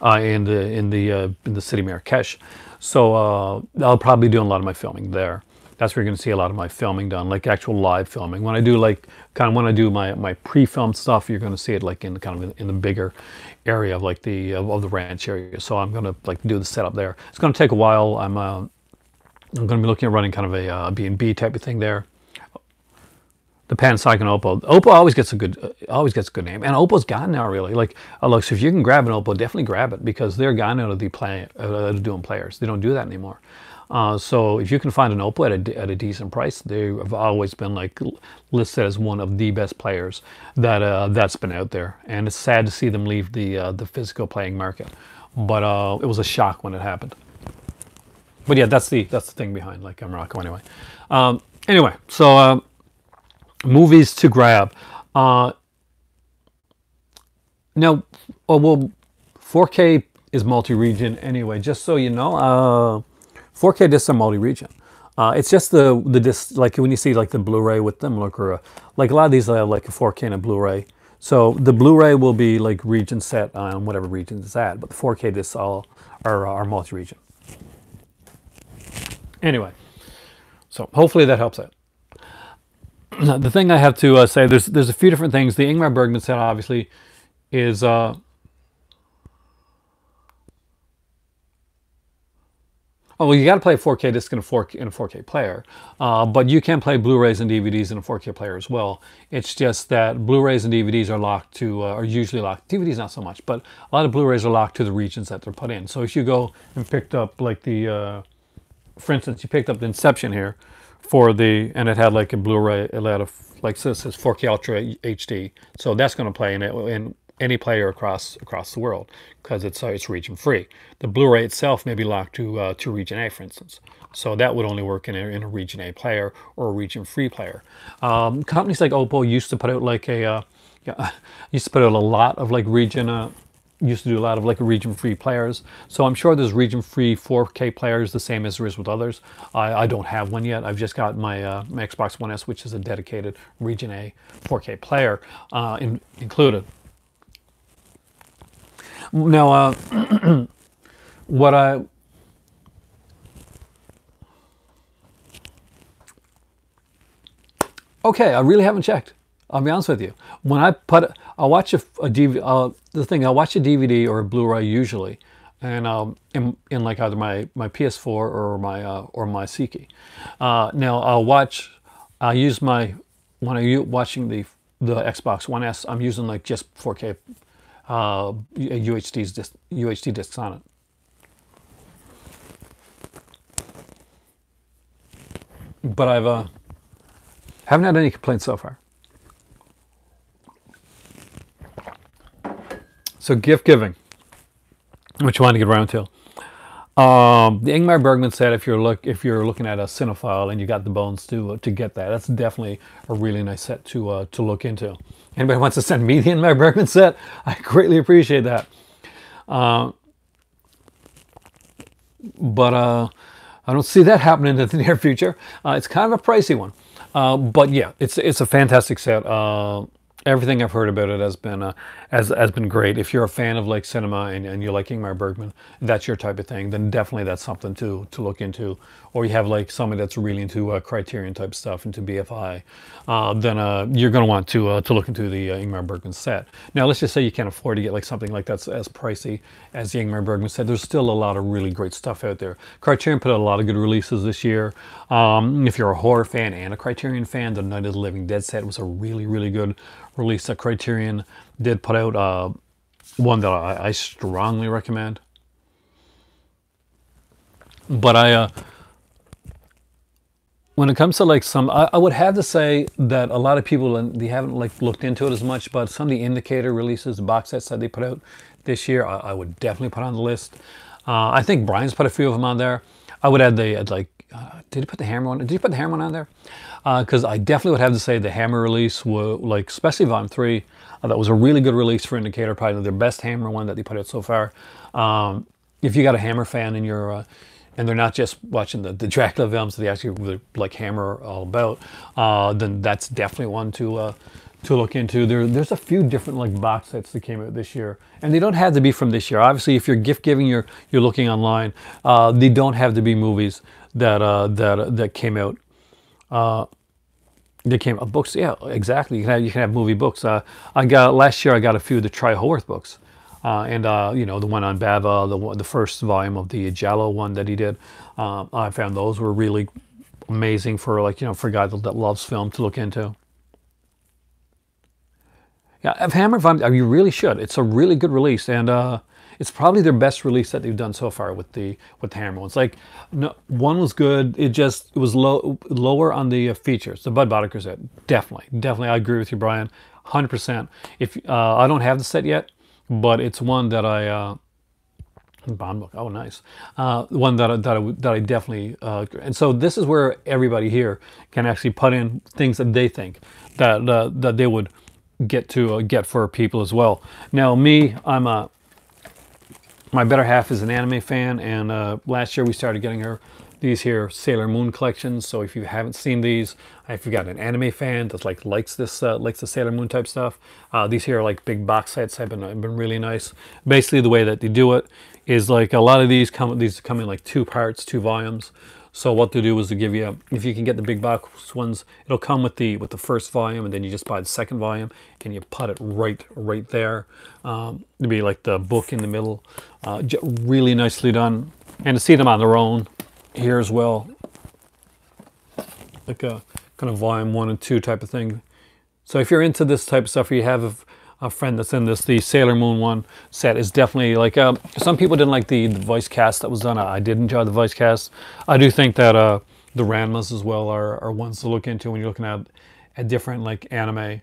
in the city of Marrakesh. So I'll probably be doing a lot of my filming there. That's where you're going to see a lot of my filming done, like actual live filming. When I do when I do my pre-filmed stuff, you're going to see it like in the bigger area of like of the ranch area. So I'm going to like do the setup there. It's going to take a while. I'm going to be looking at running kind of a B&B type of thing there. The Panasonic and Oppo. Oppo always gets a good name, and Oppo's gone now really. Like look, so if you can grab an Oppo, definitely grab it, because they're gone out of doing players. They don't do that anymore. So if you can find an Oppo at a decent price, they have always been like listed as one of the best players that's been out there. And it's sad to see them leave the physical playing market, but it was a shock when it happened. But yeah, that's the thing behind like Morocco anyway. Anyway, so movies to grab. Now, well, 4K is multi-region anyway. Just so you know. 4K discs are multi-region. It's just the disc, like when you see like the Blu-ray with them, like a lot of these have like a 4K and a Blu-ray. So the Blu-ray will be like region set on whatever region it's at, but the 4K discs all are multi-region. Anyway, so hopefully that helps out. The thing I have to say, there's a few different things. The Ingmar Bergman set obviously is. Oh, well, you got to play a 4K disc in a 4K player, but you can play Blu-rays and DVDs in a 4K player as well. It's just that Blu-rays and DVDs are locked to, are usually locked. DVDs not so much, but a lot of Blu-rays are locked to the regions that they're put in. So if you go and picked up like for instance, you picked up the Inception here and it had like a Blu-ray, it had like so it says 4K Ultra HD. So that's going to play in any player across the world, because it's region free. The Blu-ray itself may be locked to region A, for instance. So that would only work in a region A player or a region free player. Companies like Oppo used to put out like used to put out a lot of like region. Used to do a lot of like region free players. So I'm sure there's region free 4K players the same as there is with others. I don't have one yet. I've just got my Xbox One S, which is a dedicated region A 4K player included. Now, okay, I really haven't checked. I'll be honest with you. When I'll watch a DVD or a Blu-ray usually and in like either my PS4 or my Siki. Now I use my when I'm watching the Xbox One S, I'm using like just 4K UHD discs on it. But I've haven't had any complaints so far. So gift giving, which I want to get around to. The Ingmar Bergman said if you're looking at a cinephile and you got the bones to get that, that's definitely a really nice set to look into. Anybody wants to send me the Ingmar Bergman set, I greatly appreciate that. But I don't see that happening in the near future. It's kind of a pricey one, but yeah, it's a fantastic set. Everything I've heard about it has been great. If you're a fan of like cinema and you like Ingmar Bergman, that's your type of thing, then definitely that's something to look into. Or you have like somebody that's really into Criterion type stuff, into BFI, then you're going to want to look into the Ingmar Bergman set. Now let's just say you can't afford to get like something like that's as pricey as the Ingmar Bergman set. There's still a lot of really great stuff out there. Criterion put out a lot of good releases this year. If you're a horror fan and a Criterion fan, the Night of the Living Dead set was a really, really good release that Criterion did put out. One that I strongly recommend. But when it comes to like I would have to say that a lot of people, and they haven't like looked into it as much, but some of the Indicator releases, the box sets that they put out this year, I would definitely put on the list. I think Brian's put a few of them on there. I would add did he put the Hammer one? Did you put the Hammer one on there? Because I definitely would have to say the Hammer release, like especially Volume 3, that was a really good release for Indicator, probably their best Hammer one that they put out so far. If you got a Hammer fan and and they're not just watching the Dracula films, they actually like Hammer all about, then that's definitely one to look into. There's a few different like box sets that came out this year, and they don't have to be from this year. Obviously, if you're gift giving, you're looking online. They don't have to be movies that came out. They came out books. Yeah, exactly. You can have movie books. Last year I got a few of the Tri Haworth books. The one on Bava, the first volume of the Giallo one that he did. I found those were really amazing for for a guy that loves film to look into. Yeah, of Hammer, you really should. It's a really good release, and it's probably their best release that they've done so far with the Hammer ones. Like, no, one was good. It was lower on the features. The Bud Boddicker set, definitely. I agree with you, Brian, 100%. If I don't have the set yet, but it's one that Bond book. Oh, nice. One that I definitely. And so this is where everybody here can actually put in things that they think that they would get for people as well. Now, me, my better half is an anime fan, and last year we started getting her these here Sailor Moon collections. So if you haven't seen these, if you got an anime fan that likes the Sailor Moon type stuff, these here are like big box sets. Have been really nice. Basically, the way that they do it is like a lot of these come in like 2 parts, 2 volumes. So what they do is to give you, if you can get the big box ones, it'll come with the first volume, and then you just buy the second volume and you put it right there. To be like the book in the middle, really nicely done, and to see them on their own here as well, like a kind of volume 1 and 2 type of thing. So if you're into this type of stuff, or you have a friend that's in this, the Sailor Moon one set is definitely like, some people didn't like the voice cast that was done. I did enjoy the voice cast. I do think that the Ranmas as well are ones to look into when you're looking at different like anime.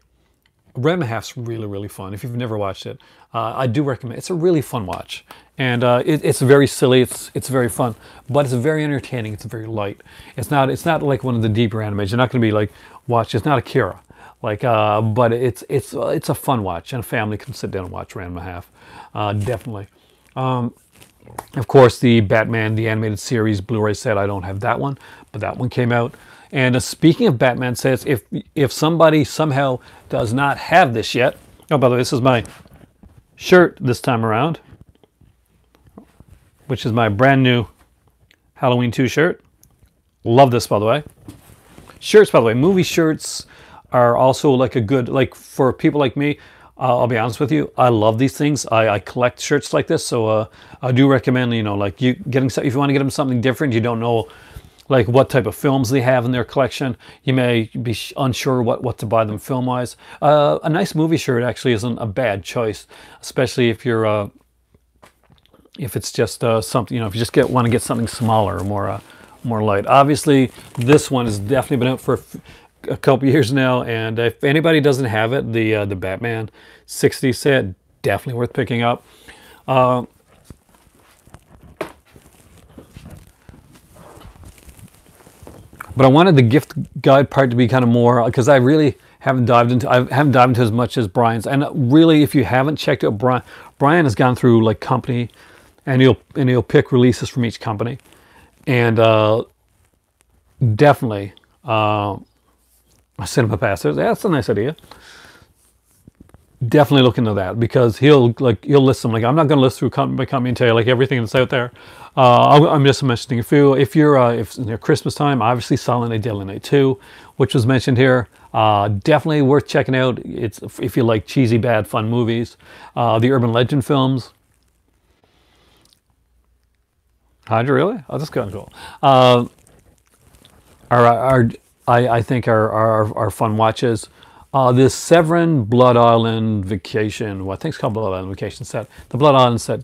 Ranma Half's really fun. If you've never watched it, I do recommend. It's a really fun watch, and it's very silly. It's very fun, but it's very entertaining. It's very light. It's not like one of the deeper animes. You're not going to be like watch. It's not Akira, but it's a fun watch, and a family can sit down and watch Ranma Half. Definitely. Of course, the Batman the Animated Series Blu-ray set. I don't have that one, but that one came out. And speaking of Batman sets, if somebody somehow does not have this yet, oh, by the way, this is my shirt this time around, which is my brand new Halloween 2 shirt. Love this, by the way. Shirts, by the way, movie shirts are also like a good, like for people like me, I'll be honest with you. I love these things. I collect shirts like this, so I do recommend, you know, like you getting if you want to get them something different, you don't know like what type of films they have in their collection. You may be unsure what to buy them film wise. A nice movie shirt actually isn't a bad choice, especially if you're if it's just something, you know, if you just want to get something smaller or more light. Obviously, this one has definitely been out for a couple years now, and if anybody doesn't have it, the Batman 60 set, definitely worth picking up. But I wanted the gift guide part to be kind of more, because I really haven't dived into as much as Brian's. And really, if you haven't checked out Brian has gone through like company, and he'll pick releases from each company, and definitely Cinema Pass. That's a nice idea. Definitely look into that, because he'll list them. Like, I'm not going to list through company by company and tell you like everything that's out there. I'm just mentioning a few. If it's near Christmas time, obviously Silent Night, Deadly Night 2, which was mentioned here, definitely worth checking out. It's if you like cheesy, bad, fun movies. The Urban Legend films. How'd you really? Oh, that's kind of cool. I think are fun watches. This Severin Blood Island Vacation, well, I think it's called Blood Island Vacation set. The Blood Island set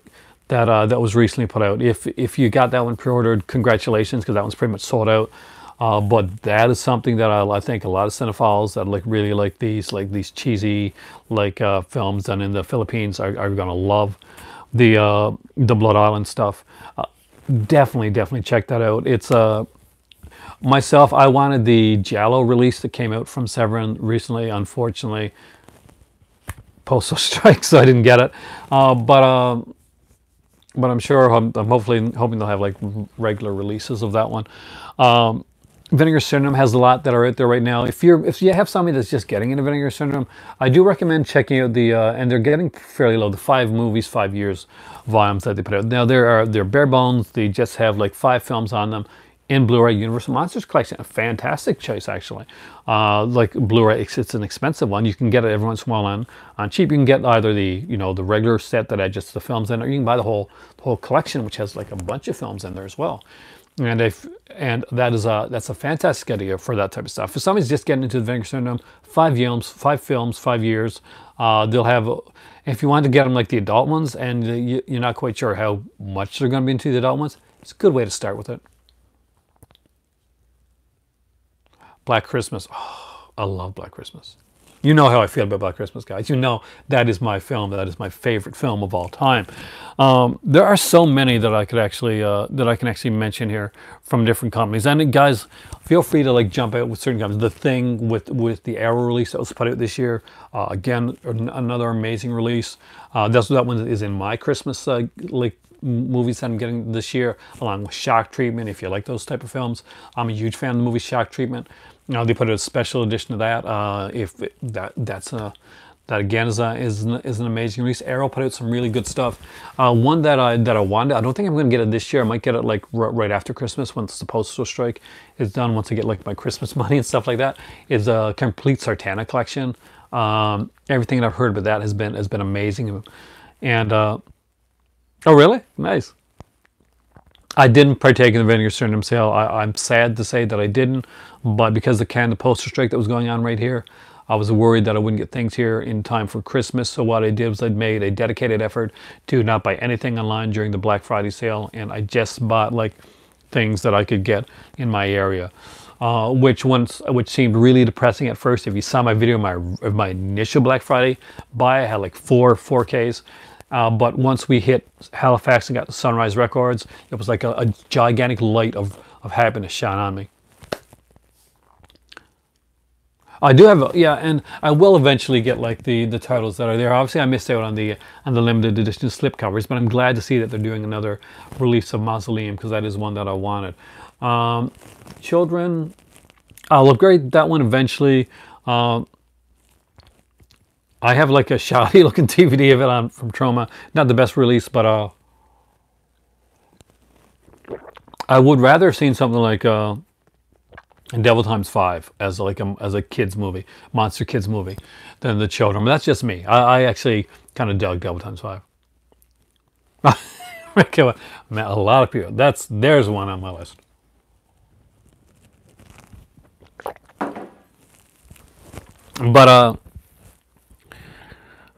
that was recently put out. If you got that one pre-ordered, congratulations, because that one's pretty much sold out. But that is something that I think a lot of cinephiles that really like these cheesy films done in the Philippines are gonna love the Blood Island stuff. Definitely check that out. It's myself, I wanted the Giallo release that came out from Severin recently. Unfortunately, postal strike, so I didn't get it. But I'm sure, I'm hoping they'll have like regular releases of that one. Vinegar Syndrome has a lot that are out there right now. If you have somebody that's just getting into Vinegar Syndrome, I do recommend checking out the and they're getting fairly low, the 5 movies, 5 years volumes that they put out. Now they're bare bones. They just have like 5 films on them in Blu-ray. Universal Monsters Collection, a fantastic choice actually. Like Blu-ray, it's an expensive one. You can get it every once in a while on cheap. You can get either the the regular set that had just the films in it, or you can buy the whole collection, which has like a bunch of films in there as well. And that's a fantastic idea for that type of stuff. If somebody's just getting into the Vinegar Syndrome, 5 films, 5 years. They'll have, if you want to get them like the adult ones, and you're not quite sure how much they're going to be into the adult ones, it's a good way to start with it. Black Christmas. Oh, I love Black Christmas. You know how I feel about Black Christmas, guys. You know that is my film. That is my favorite film of all time. There are so many that I can actually mention here from different companies. And guys, feel free to like jump out with certain companies. The Thing with the Arrow release that was put out this year. Again, another amazing release. That one is in my Christmas movies that I'm getting this year, along with Shock Treatment. If you like those type of films, I'm a huge fan of the movie Shock Treatment. They put a special edition of that. That again is an amazing release. Arrow put out some really good stuff. One that I wanted, I don't think I'm going to get it this year. I might get it like right after Christmas, once the postal strike is done. Once I get like my Christmas money and stuff like that, is a complete Sartana collection. Everything that I've heard about that has been amazing. And oh really? Nice. I didn't partake in the Vinegar Syndrome sale. I'm sad to say that I didn't, but because the postal strike that was going on right here, I was worried that I wouldn't get things here in time for Christmas. So what I did was I made a dedicated effort to not buy anything online during the Black Friday sale, and I just bought like things that I could get in my area. Which seemed really depressing at first. If you saw my video of my initial Black Friday buy, I had like 4 4Ks. But once we hit Halifax and got the Sunrise Records, it was like a gigantic light of happiness shone on me. I do have, and I will eventually get like the titles that are there. Obviously, I missed out on the limited edition slipcovers, but I'm glad to see that they're doing another release of Mausoleum, because that is one that I wanted. Children, I'll upgrade that one eventually. I have like a shoddy looking DVD of it from Troma. Not the best release, but I would rather have seen something like and Devil Times 5 as like as a kids movie, monster kids movie, than the children. But that's just me. I actually kind of dug Devil Times 5. Okay, well, man, a lot of people. There's one on my list. But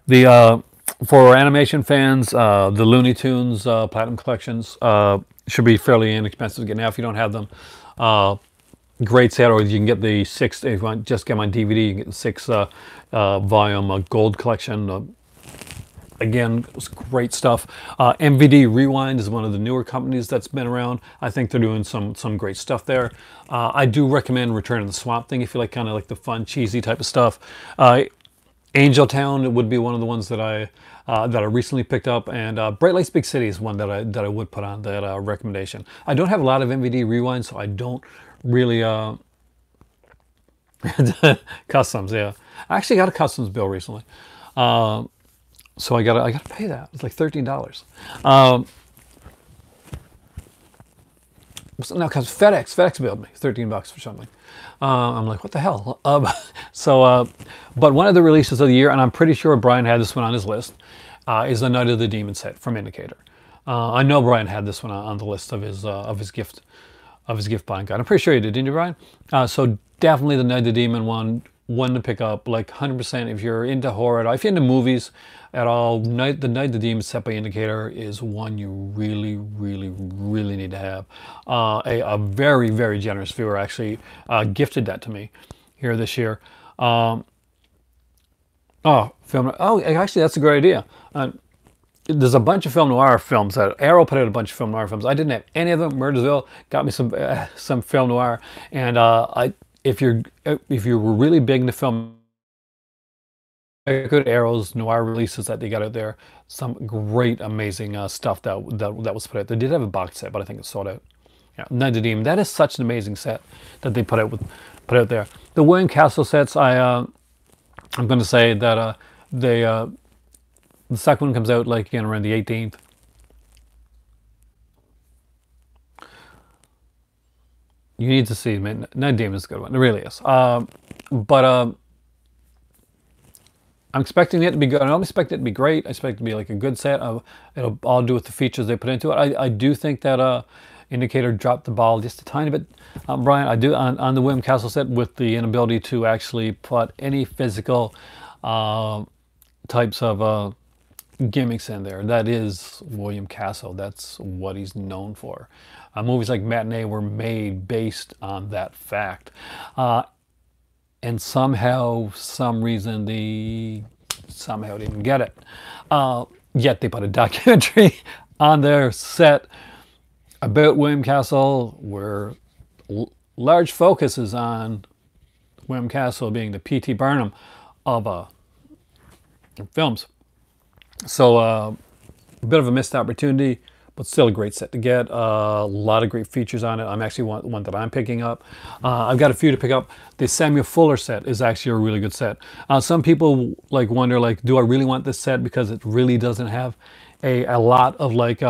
the for animation fans, the Looney Tunes Platinum collections should be fairly inexpensive to get now if you don't have them. Great set, or you can get the six. If you want, just get them on DVD. You can get the six volume gold collection. Again, it's great stuff. MVD Rewind is one of the newer companies that's been around. I think they're doing some great stuff there. I do recommend Return of the Swamp Thing if you like kind of like the fun, cheesy type of stuff. Angel Town would be one of the ones that I recently picked up, and Bright Lights Big City is one that I would put on that recommendation. I don't have a lot of MVD Rewind, so I don't really customs. Yeah, I actually got a customs bill recently. So I gotta pay that. It's like $13. So now because FedEx billed me $13 for something. I'm like, what the hell? But one of the releases of the year, and I'm pretty sure Brian had this one on his list, is the Night of the Demon set from Indicator. I know Brian had this one on the list of his gift buying guide. I'm pretty sure you did, didn't you, Brian? So definitely the Night of the Demon one to pick up, like 100% if you're into horror, if you're into movies at all. The Night of the Demon set by Indicator is one you really, really, really need to have. A very, very generous viewer actually gifted that to me here this year. Actually, that's a great idea. There's a bunch of film noir films that Arrow put out a bunch of film noir films. I didn't have any of them. Murdersville got me some film noir, and if you're really big into film, good Arrow's noir releases that they got out there. Some great, amazing stuff that was put out. They did have a box set, but I think it's sold out. Yeah, Night of the Demon. That is such an amazing set that they put out there. The William Castle sets. I'm going to say that the second one comes out like again around the 18th. You need to see Night of the Demon is a good one. It really is. But I'm expecting it to be good. I don't expect it to be great. I expect it to be like a good set. It'll all do with the features they put into it. I do think that Indicator dropped the ball just a tiny bit, Brian. I do on the William Castle set with the inability to actually put any physical types of gimmicks in there. That is William Castle. That's what he's known for. Movies like Matinee were made based on that fact. And somehow, some reason, they somehow didn't get it. Yet they put a documentary on their set about William Castle, where large focus is on William Castle being the P.T. Barnum of films. So a bit of a missed opportunity, but still a great set to get. A lot of great features on it. I'm actually one that I'm picking up. I've got a few to pick up. The Samuel Fuller set is actually a really good set. Some people like wonder, like, do I really want this set because it really doesn't have a lot of like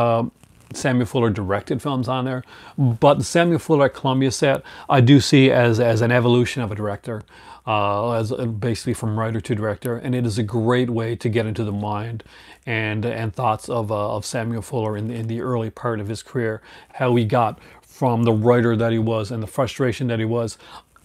Samuel Fuller directed films on there. But the Samuel Fuller at Columbia set I do see as an evolution of a director. As basically from writer to director, and it is a great way to get into the mind and thoughts of Samuel Fuller in the early part of his career, how he got from the writer that he was and the frustration that he was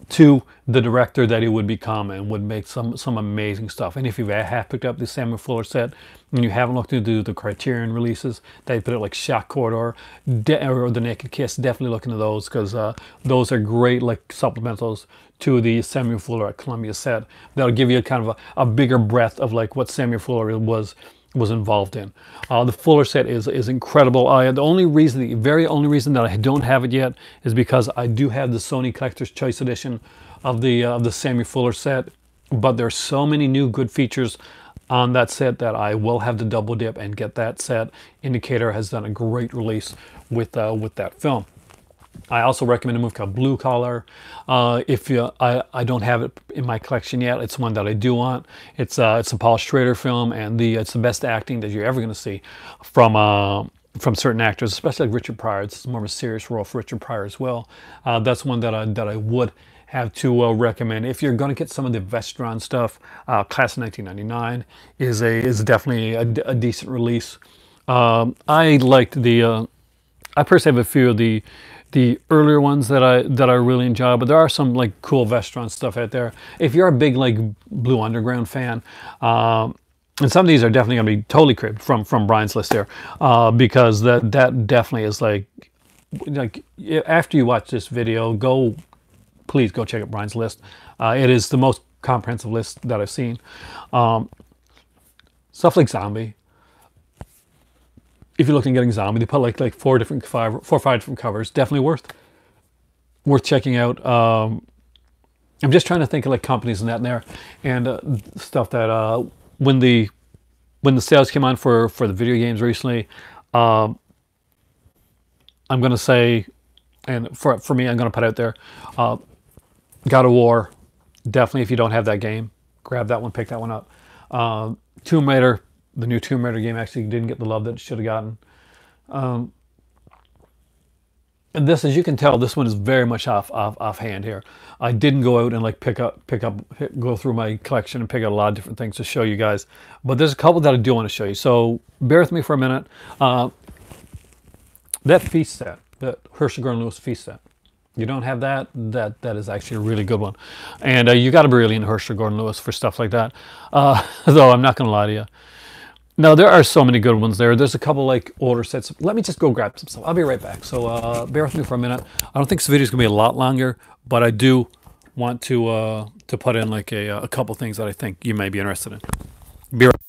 to the director that he would become and would make some amazing stuff. And if you have picked up the Samuel Fuller set and you haven't looked into the Criterion releases, they put it like Shock Corridor or The Naked Kiss, definitely look into those, because those are great like supplementals to the Samuel Fuller at Columbia set. That'll give you a kind of a bigger breadth of like what Samuel Fuller was involved in. The Fuller set is incredible. The very only reason that I don't have it yet is because I do have the Sony Collector's Choice Edition of the Samuel Fuller set, but there's so many new good features on that set that I will have to double dip and get that set. Indicator has done a great release with that film. I also recommend a movie called Blue Collar. I don't have it in my collection yet. It's one that I do want. It's a Paul Schrader film, and it's the best acting that you're ever going to see from from certain actors, especially like Richard Pryor. This is more of a serious role for Richard Pryor as well. That's one that I would have to recommend if you're going to get some of the Vestron stuff. Class of 1999 is definitely a decent release. I liked the. I personally have a few of the earlier ones that I really enjoy, but there are some like cool Vestron stuff out there. If you're a big like Blue Underground fan, and some of these are definitely going to be totally cribbed from Brian's list there, because that definitely is like after you watch this video, please go check out Brian's list. It is the most comprehensive list that I've seen. Stuff like Zombie. If you're looking at getting Zombie, they put like four or five different covers. Definitely worth checking out. I'm just trying to think of like companies in there and stuff that when the sales came on for the video games recently, I'm gonna say, and for me, I'm gonna put out there, God of War. Definitely, if you don't have that game, grab that one, pick that one up. Tomb Raider. The new Tomb Raider game actually didn't get the love that it should have gotten. And this, as you can tell, this one is very much offhand here. I didn't go out and like go through my collection and pick out a lot of different things to show you guys. But there's a couple that I do want to show you. So bear with me for a minute. That Feast set, that Herschel Gordon Lewis Feast set. You don't have that is actually a really good one. And you got to be really into Herschel Gordon Lewis for stuff like that. Though I'm not going to lie to you. No, there are so many good ones there. There's a couple like older sets. Let me just go grab some stuff. I'll be right back. So bear with me for a minute. I don't think this video is going to be a lot longer, but I do want to put in like a couple things that I think you may be interested in. Be right back.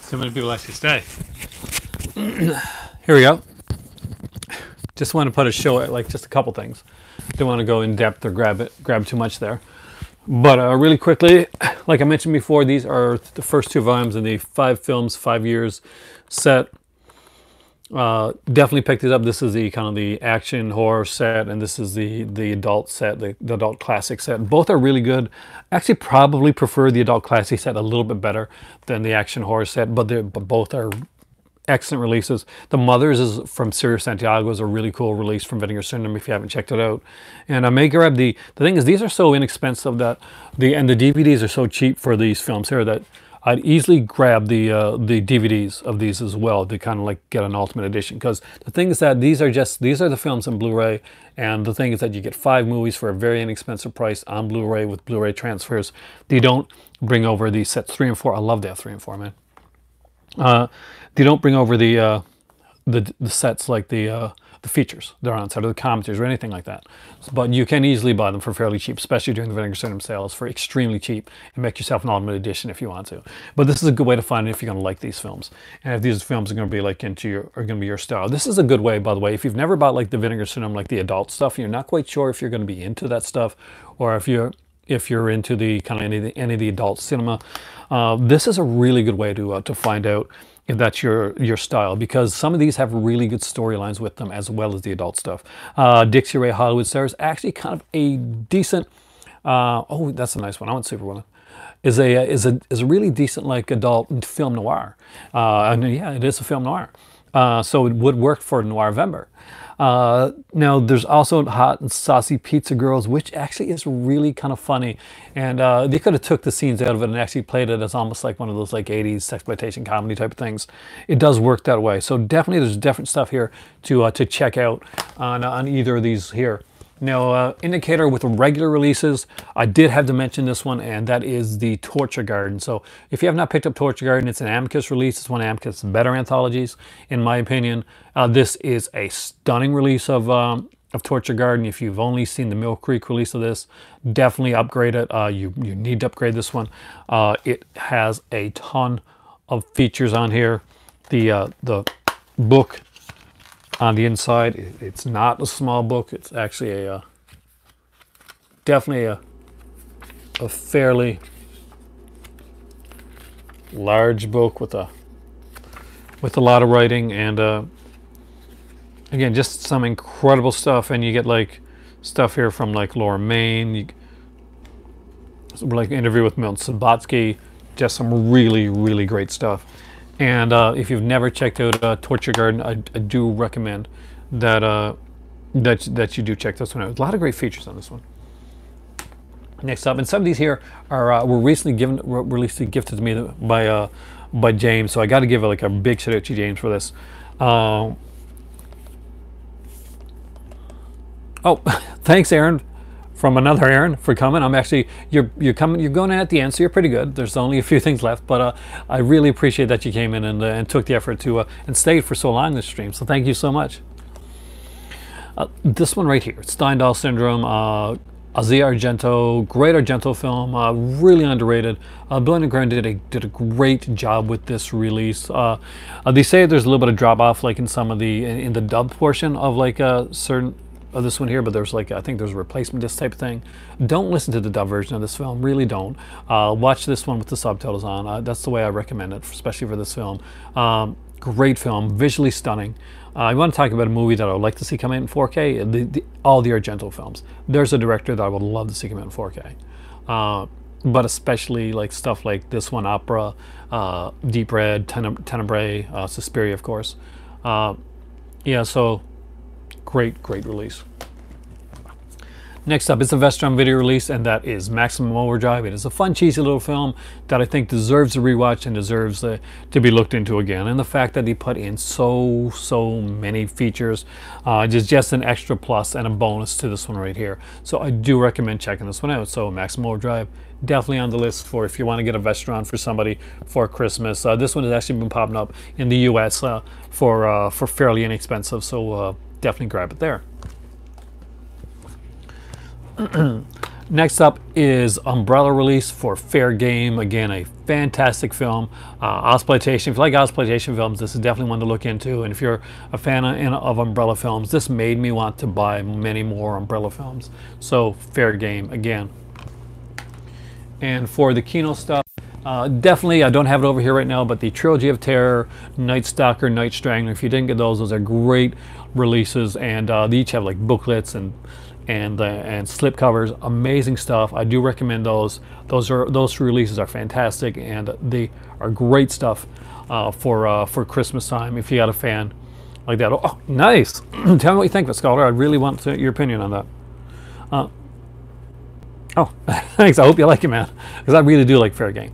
So many people actually stay. Here we go. Just want to put a show at like just a couple things. Don't want to go in depth or grab too much there. But really quickly, like I mentioned before, these are the first two volumes in the 5 films, 5 years set. Definitely picked these up. This is the kind of the action horror set, and this is the adult set, the adult classic set. Both are really good. Actually, probably prefer the adult classic set a little bit better than the action horror set, but both are excellent releases. The Mothers is from Cirio Santiago, is a really cool release from Vinegar Syndrome if you haven't checked it out. And I may grab the thing is, these are so inexpensive that the DVDs are so cheap for these films here that I'd easily grab the DVDs of these as well to kind of like get an ultimate edition. Because the thing is that these are the films on Blu-ray, and the thing is that you get 5 movies for a very inexpensive price on Blu-ray with Blu-ray transfers. They don't bring over the sets 3 and 4. I love to have 3 and 4, man. They don't bring over the sets like the features they're on side, or the commentaries or anything like that. But you can easily buy them for fairly cheap, especially during the Vinegar Syndrome sales, for extremely cheap, and make yourself an ultimate edition if you want to. But this is a good way to find it if you're going to like these films, and if these films are going to be like going to be your style. This is a good way, by the way, if you've never bought like the Vinegar Syndrome, like the adult stuff, and you're not quite sure if you're going to be into that stuff, or if you're into the kind of any of the adult cinema, this is a really good way to find out if that's your style, because some of these have really good storylines with them as well as the adult stuff. Dixie Ray Hollywood Stars, actually kind of a decent Oh, that's a nice one. I want Superwoman. Is a really decent like adult film noir. And yeah, it is a film noir. So it would work for Noirvember. Now there's also Hot and Saucy Pizza Girls, which actually is really kind of funny, and they could have took the scenes out of it and actually played it as almost like one of those like 80s exploitation comedy type of things. It does work that way. So definitely there's different stuff here to check out on either of these here. Now, indicator with regular releases, I did have to mention this one, and that is the Torture Garden. So if you have not picked up Torture Garden, it's an Amicus release. It's one of Amicus' better anthologies, in my opinion. This is a stunning release of Torture Garden. If you've only seen the Mill Creek release of this, definitely upgrade it. You need to upgrade this one. It has a ton of features on here. The book on the inside, it's not a small book. It's actually definitely a fairly large book with a lot of writing, and again, just some incredible stuff. And you get like stuff here from like Laura Main, like interview with Milton Subotsky, just some really great stuff. And if you've never checked out Torture Garden, I do recommend that that you do check this one out. A lot of great features on this one. Next up, and some of these here are were recently gifted to me by James, so I got to give like a big shout out to James for this. Oh, thanks, Aaron. From another Aaron for coming. I'm actually you're coming. You're going in at the end, so you're pretty good. There's only a few things left, but I really appreciate that you came in and took the effort to and stayed for so long this stream. So thank you so much. This one right here, Stendhal Syndrome. Asia Argento, great Argento film, really underrated. Blaine and Graham did a great job with this release. They say there's a little bit of drop off, like in some of in the dub portion of like certain of this one here, but there's like, I think there's a replacement disc type of thing. Don't listen to the dub version of this film, really don't. Watch this one with the subtitles on. That's the way I recommend it, especially for this film. Great film, visually stunning. I want to talk about a movie that I would like to see come out in 4K, all the Argento films. There's a director that I would love to see come out in 4K. But especially like stuff like this one, Opera, Deep Red, Tenebrae, Suspiria, of course. Yeah, so great release. Next up is a Vestron video release, and that is Maximum Overdrive. It is a fun, cheesy little film that I think deserves a rewatch and deserves to be looked into again. And the fact that he put in so many features is just an extra plus and a bonus to this one right here. So I do recommend checking this one out. So Maximum Overdrive, definitely on the list for if you want to get a Vestron for somebody for Christmas. This one has actually been popping up in the US for fairly inexpensive, so definitely grab it there. Next up is Umbrella release for Fair Game. Again, a fantastic film. Exploitation. If you like exploitation films, this is definitely one to look into. And if you're a fan of Umbrella films, this made me want to buy many more Umbrella films. So Fair Game again. And for the Kino stuff, definitely, I don't have it over here right now, but the Trilogy of Terror, Night Stalker, Night Strangler, if you didn't get those are great releases, and they each have like booklets and slip covers. Amazing stuff. I do recommend those. Those releases are fantastic, and they are great stuff for Christmas time if you got a fan like that. Oh, nice. Tell me what you think of it, Scholar. I really want your opinion on that. Oh, thanks. I hope you like it, man, because I really do like Fair Game.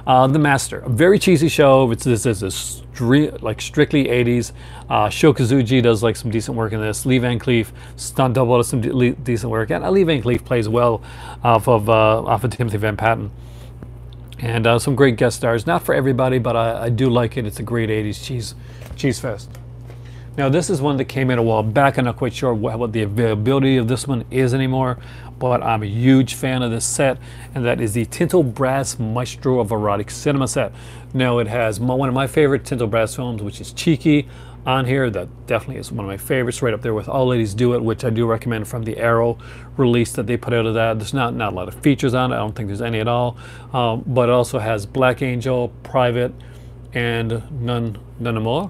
The Master, a very cheesy show. This is like strictly 80s. Sho Kosugi does like some decent work in this. Lee Van Cleef, stunt double, does some decent work, and Lee Van Cleef plays well off of Timothy Van Patten, and some great guest stars. Not for everybody, but I do like it. It's a great 80s cheese fest. Now this is one that came in a while back. I'm not quite sure what the availability of this one is anymore, but I'm a huge fan of this set, and that is the Tinto Brass Maestro of Erotic Cinema set. Now it has one of my favorite Tinto Brass films, which is Cheeky, on here. That definitely is one of my favorites, right up there with All Ladies Do It, which I do recommend from the Arrow release that they put out of that. There's not a lot of features on it. I don't think there's any at all, but it also has Black Angel, Private, and None More.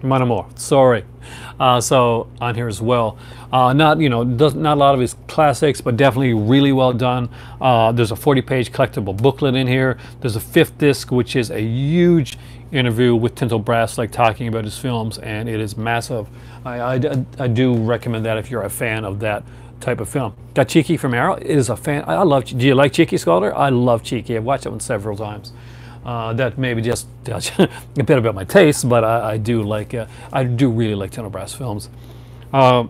Mon Amour, sorry. So on here as well. Not not a lot of his classics, but definitely really well done. There's a 40-page collectible booklet in here. There's a 5th disc, which is a huge interview with Tinto Brass, like talking about his films, and it is massive. I do recommend that if you're a fan of that type of film. Got Cheeky from Arrow. It is a fan. I love. Do you like Cheeky, Scalder? I love Cheeky. I've watched that one several times. That maybe just a bit about my taste, but I do like. I do really like Tinto Brass films. For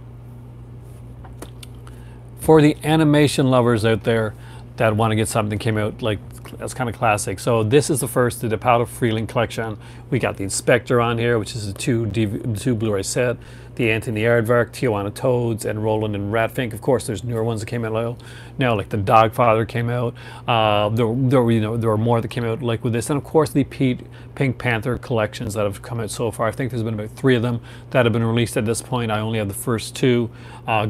the animation lovers out there that want to get something that came out like that's kind of classic. So this is the first, the Powder Freeling collection. We got the Inspector on here, which is a two Blu-ray set. The Anthony Aardvark, Tijuana Toads, and Roland and Ratfink. Of course, there's newer ones that came out now, like the Dogfather came out. There were more that came out like with this, and of course the Pink Panther collections that have come out so far. I think there's been about 3 of them that have been released at this point. I only have the first 2.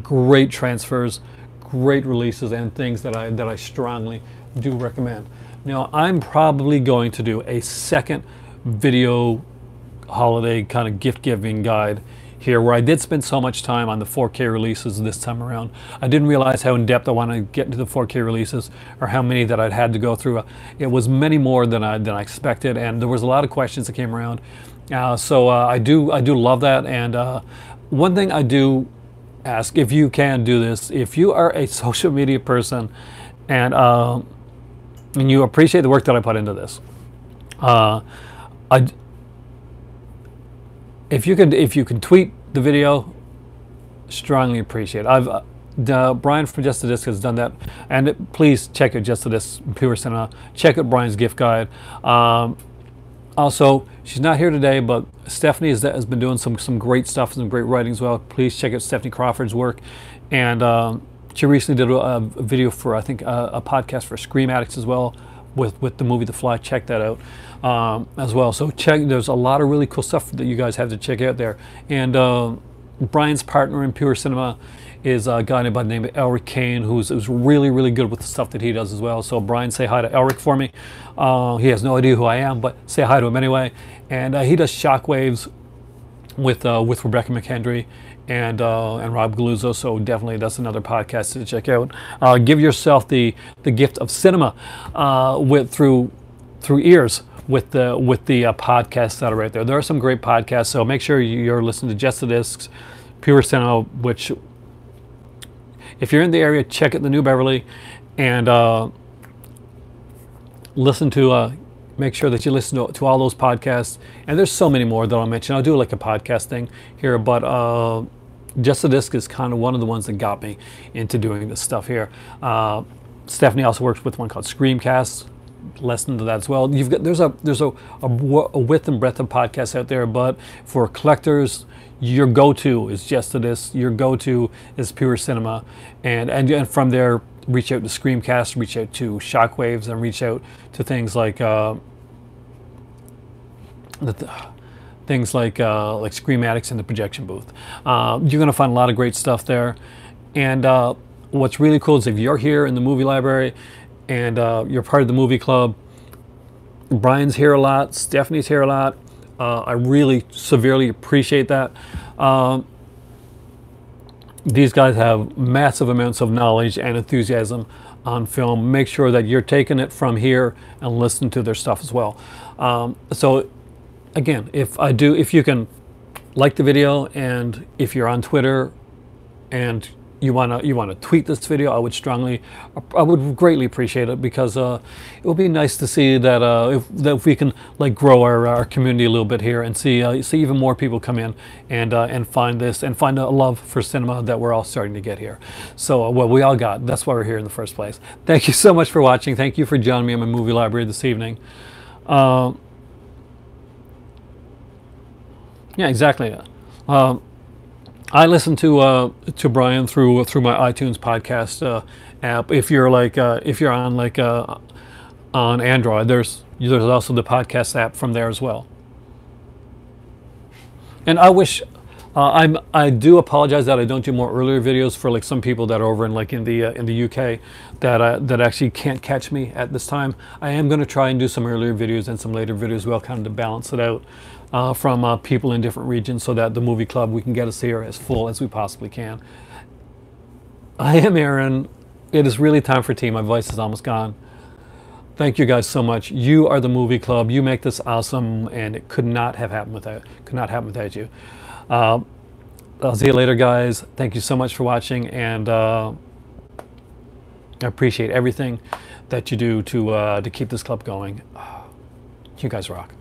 Great transfers, great releases, and things that I strongly do recommend. Now, I'm probably going to do a second video holiday kind of gift giving guide here, where I did spend so much time on the 4K releases this time around. I didn't realize how in depth I want to get into the 4K releases, or how many that I'd had to go through. It was many more than I expected, and there was a lot of questions that came around. So I do love that. And one thing I do ask, if you can do this, if you are a social media person and you appreciate the work that I put into this, if you can tweet the video, strongly appreciate it. Brian from Just a Disc has done that, and please check out Just a Disc Pure Cinema. Check out Brian's gift guide. Also, she's not here today, but Stephanie has been doing some great stuff, some great writing as well. Please check out Stephanie Crawford's work, and she recently did a video for, I think, a podcast for Scream Addicts as well, with the movie The Fly. Check that out as well. So there's a lot of really cool stuff that you guys have to check out there. And Brian's partner in Pure Cinema is a guy by the name of Elric Kane, who's really, really good with the stuff that he does as well. So Brian, say hi to Elric for me. He has no idea who I am, but say hi to him anyway. And he does Shockwaves with Rebecca McHenry and Rob Galuzzo, so definitely that's another podcast to check out. Give yourself the gift of cinema through ears with the podcasts that are right there. There are some great podcasts, so make sure you're listening to Just the Discs, Pure Cinema, which, if you're in the area, check out the New Beverly, and make sure that you listen to all those podcasts. And there's so many more that I'll mention. I'll do like a podcast thing here, but Just the Disc is kind of one of the ones that got me into doing this stuff here. Stephanie also works with one called Screamcast. Listen to that as well. There's a width and breadth of podcasts out there, but for collectors, your go-to is Just the Disc. Your go-to is Pure Cinema, and from there, reach out to Screamcast, reach out to Shockwaves, and reach out to things like Scream Addicts and the Projection Booth. You're going to find a lot of great stuff there. And what's really cool is if you're here in the movie library and you're part of the movie club, Brian's here a lot, Stephanie's here a lot. I really severely appreciate that. These guys have massive amounts of knowledge and enthusiasm on film. Make sure that you're taking it from here and listen to their stuff as well. So again, if you can like the video, and if you're on Twitter and you wanna tweet this video, I would greatly appreciate it, because it would be nice to see that if we can like grow our community a little bit here, and see even more people come in and find this, and find a love for cinema that we're all starting to get here. So well, we all got. That's why we're here in the first place. Thank you so much for watching. Thank you for joining me in my movie library this evening. Yeah, exactly. I listen to Brian through my iTunes podcast app. If you're on Android, there's also the podcast app from there as well. And I do apologize that I don't do more earlier videos for like some people that are over in the UK that actually can't catch me at this time. I am going to try and do some earlier videos and some later videos as well, kind of to balance it out. from people in different regions so that the movie club, we can get us here as full as we possibly can. I am Aaron. It is really time for tea. My voice is almost gone. Thank you guys so much. You are the movie club. You make this awesome, and it could not have happened without you. I'll see you later, guys. Thank you so much for watching, and I appreciate everything that you do to keep this club going. You guys rock.